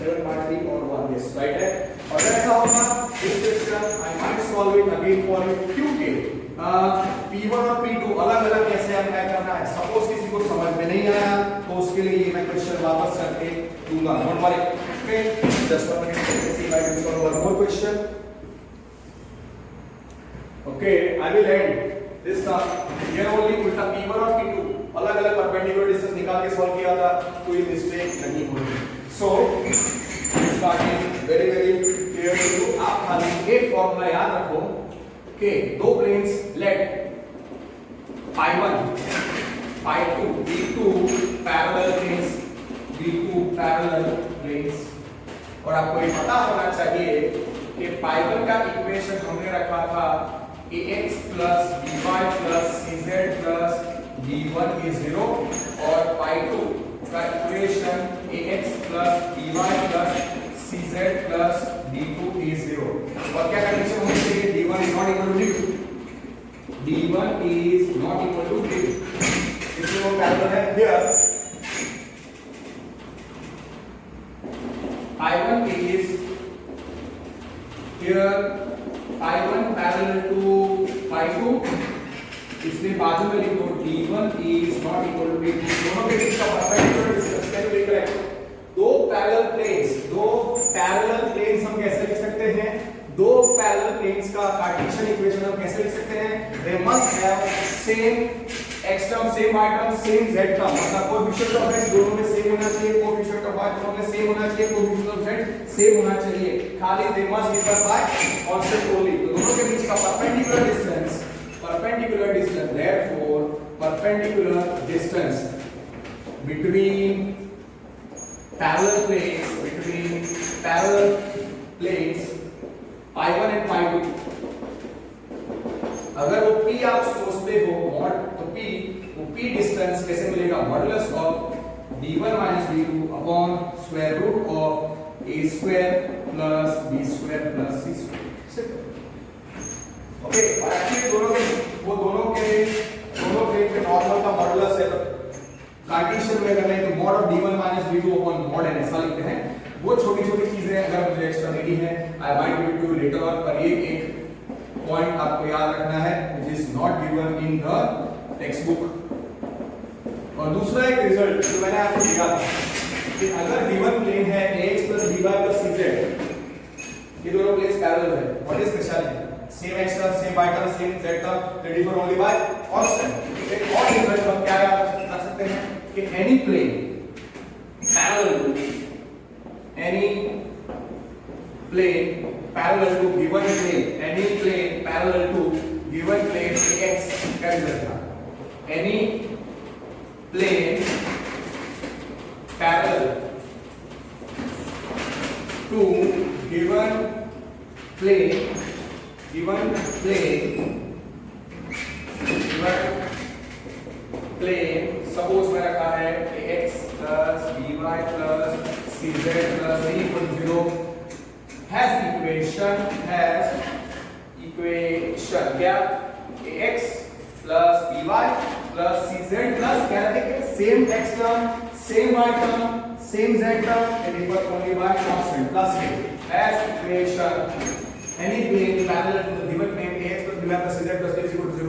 7 by 3 और 1. yes right है. और ऐसा होगा इस question I might solve it again for you क्योंकि P1 और P2 अलग अलग कैसे अप्लाई करना है. सपोज किसी को समझ में नहीं आया तो उसके लिए ये मैं क्वेश्चन वापस करके दूंगा. Don't worry. Okay, just one minute let's see why we solve one more question. Okay, I will end this sum here only. उल्टा P1 और P2 अलग अलग परपेंडिकुलर डिस्टेंस निकाल के सॉल्व किया था, कोई मिस्टेक नहीं होगी. So this part is very very clear to you. आप खाली एक फॉर्मूला याद रखो कि दो planes let pi1 pi2 b2 parallel planes b2 parallel planes. और आपको ये पता होना चाहिए कि pi1 का इक्वेशन हमने रखा था ax plus by plus cz plus b1 is 0 और pi2 का equation ax plus by plus cz plus d2 is 0. और क्या कंडीशन होनी चाहिए? d1 is not equal to d2. d1 is not equal to d2. इसलिए वो parallel है. here I1 is here phi 1 parallel to phi 2, इसमें बाजू में लिखो d1 is not equal to d2, दोनों के बीच का परपेंडिकुलर डिस्टेंस कैसे लिख रहे हैं? दो पैरेलल प्लेन्स हम कैसे लिख सकते हैं? दो पैरेलल प्लेन्स का कार्टेशियन इक्वेशन हम कैसे लिख सकते हैं? They must have same x term, same y term, same z term, मतलब कोएफिशिएंट ऑफ x दोनों में सेम होना चाहिए, कोएफिशिएंट ऑफ y दोनों में सेम होना चाहिए, कोएफिशिएंट ऑफ z सेम होना चाहिए, खाली they must differ by constant only. तो दोनों के बीच का perpendicular distance therefore perpendicular distance between parallel planes phi 1 and phi 2, अगर वो p आप सोचते हो मॉड, तो p डिस्टेंस कैसे मिलेगा? Modulus of d1 d2 upon square root of a square plus b square plus c square. Okay, और actually दोनों प्लेन के नॉर्मल का मॉडुलस है, कार्टेशियन में करना है तो mod of d1 d2 upon mod n ऐसा लिखते हैं। वो छोटी चीजें अगर मुझे एक्स्ट्रा देनी है I might give you later on, पर एक पॉइंट आपको याद रखना है which is not given in the text book. और दूसरा एक रिजल्ट जो मैंने आपको दिया था कि अगर गिवन प्लेन है ax by cz, ये दोनों प्लेन्स पैरेलल है, what is speciality? Same x term, same y term, same z term, they differ only by constant. एक और रिजल्ट हम क्या याद रख सकते हैं कि any plane parallel to given plane ax का रिजल्ट था। Any plane parallel to given plane suppose में रखा है ax plus by plus cz plus d equal to 0 has equation क्या? ax plus by plus cz plus क्या है? same x term, same y term, same z term, and differ only by constant plus has equation any plane parallel to the given plane ax plus by plus cz plus d is equal to 0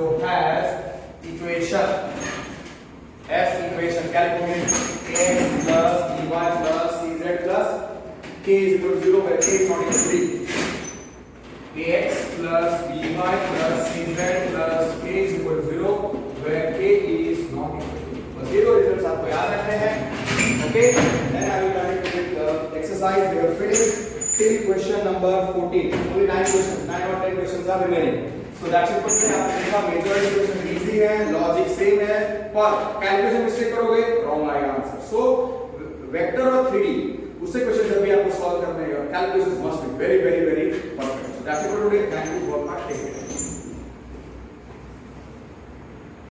has equation calculate ax plus by plus cz plus k is equal to 0 where k is not equal to 3, ax plus by plus cz plus k is equal to 0 where k is not equal to 3। बस ये दो results आपको याद रखने हैं। Okay, then I will try to make the exercise. We have finished till question number 14. Only 9 questions, 9 or 10 questions are remaining. So that's it for today। आपने देखा majority question easy है, logic same है, पर calculation mistake करोगे wrong आएगा answer. So vector और 3D उससे question जब भी आपको सॉल्व करने हैं, calculations must be very perfect। So that's it for today। Thank you for your time।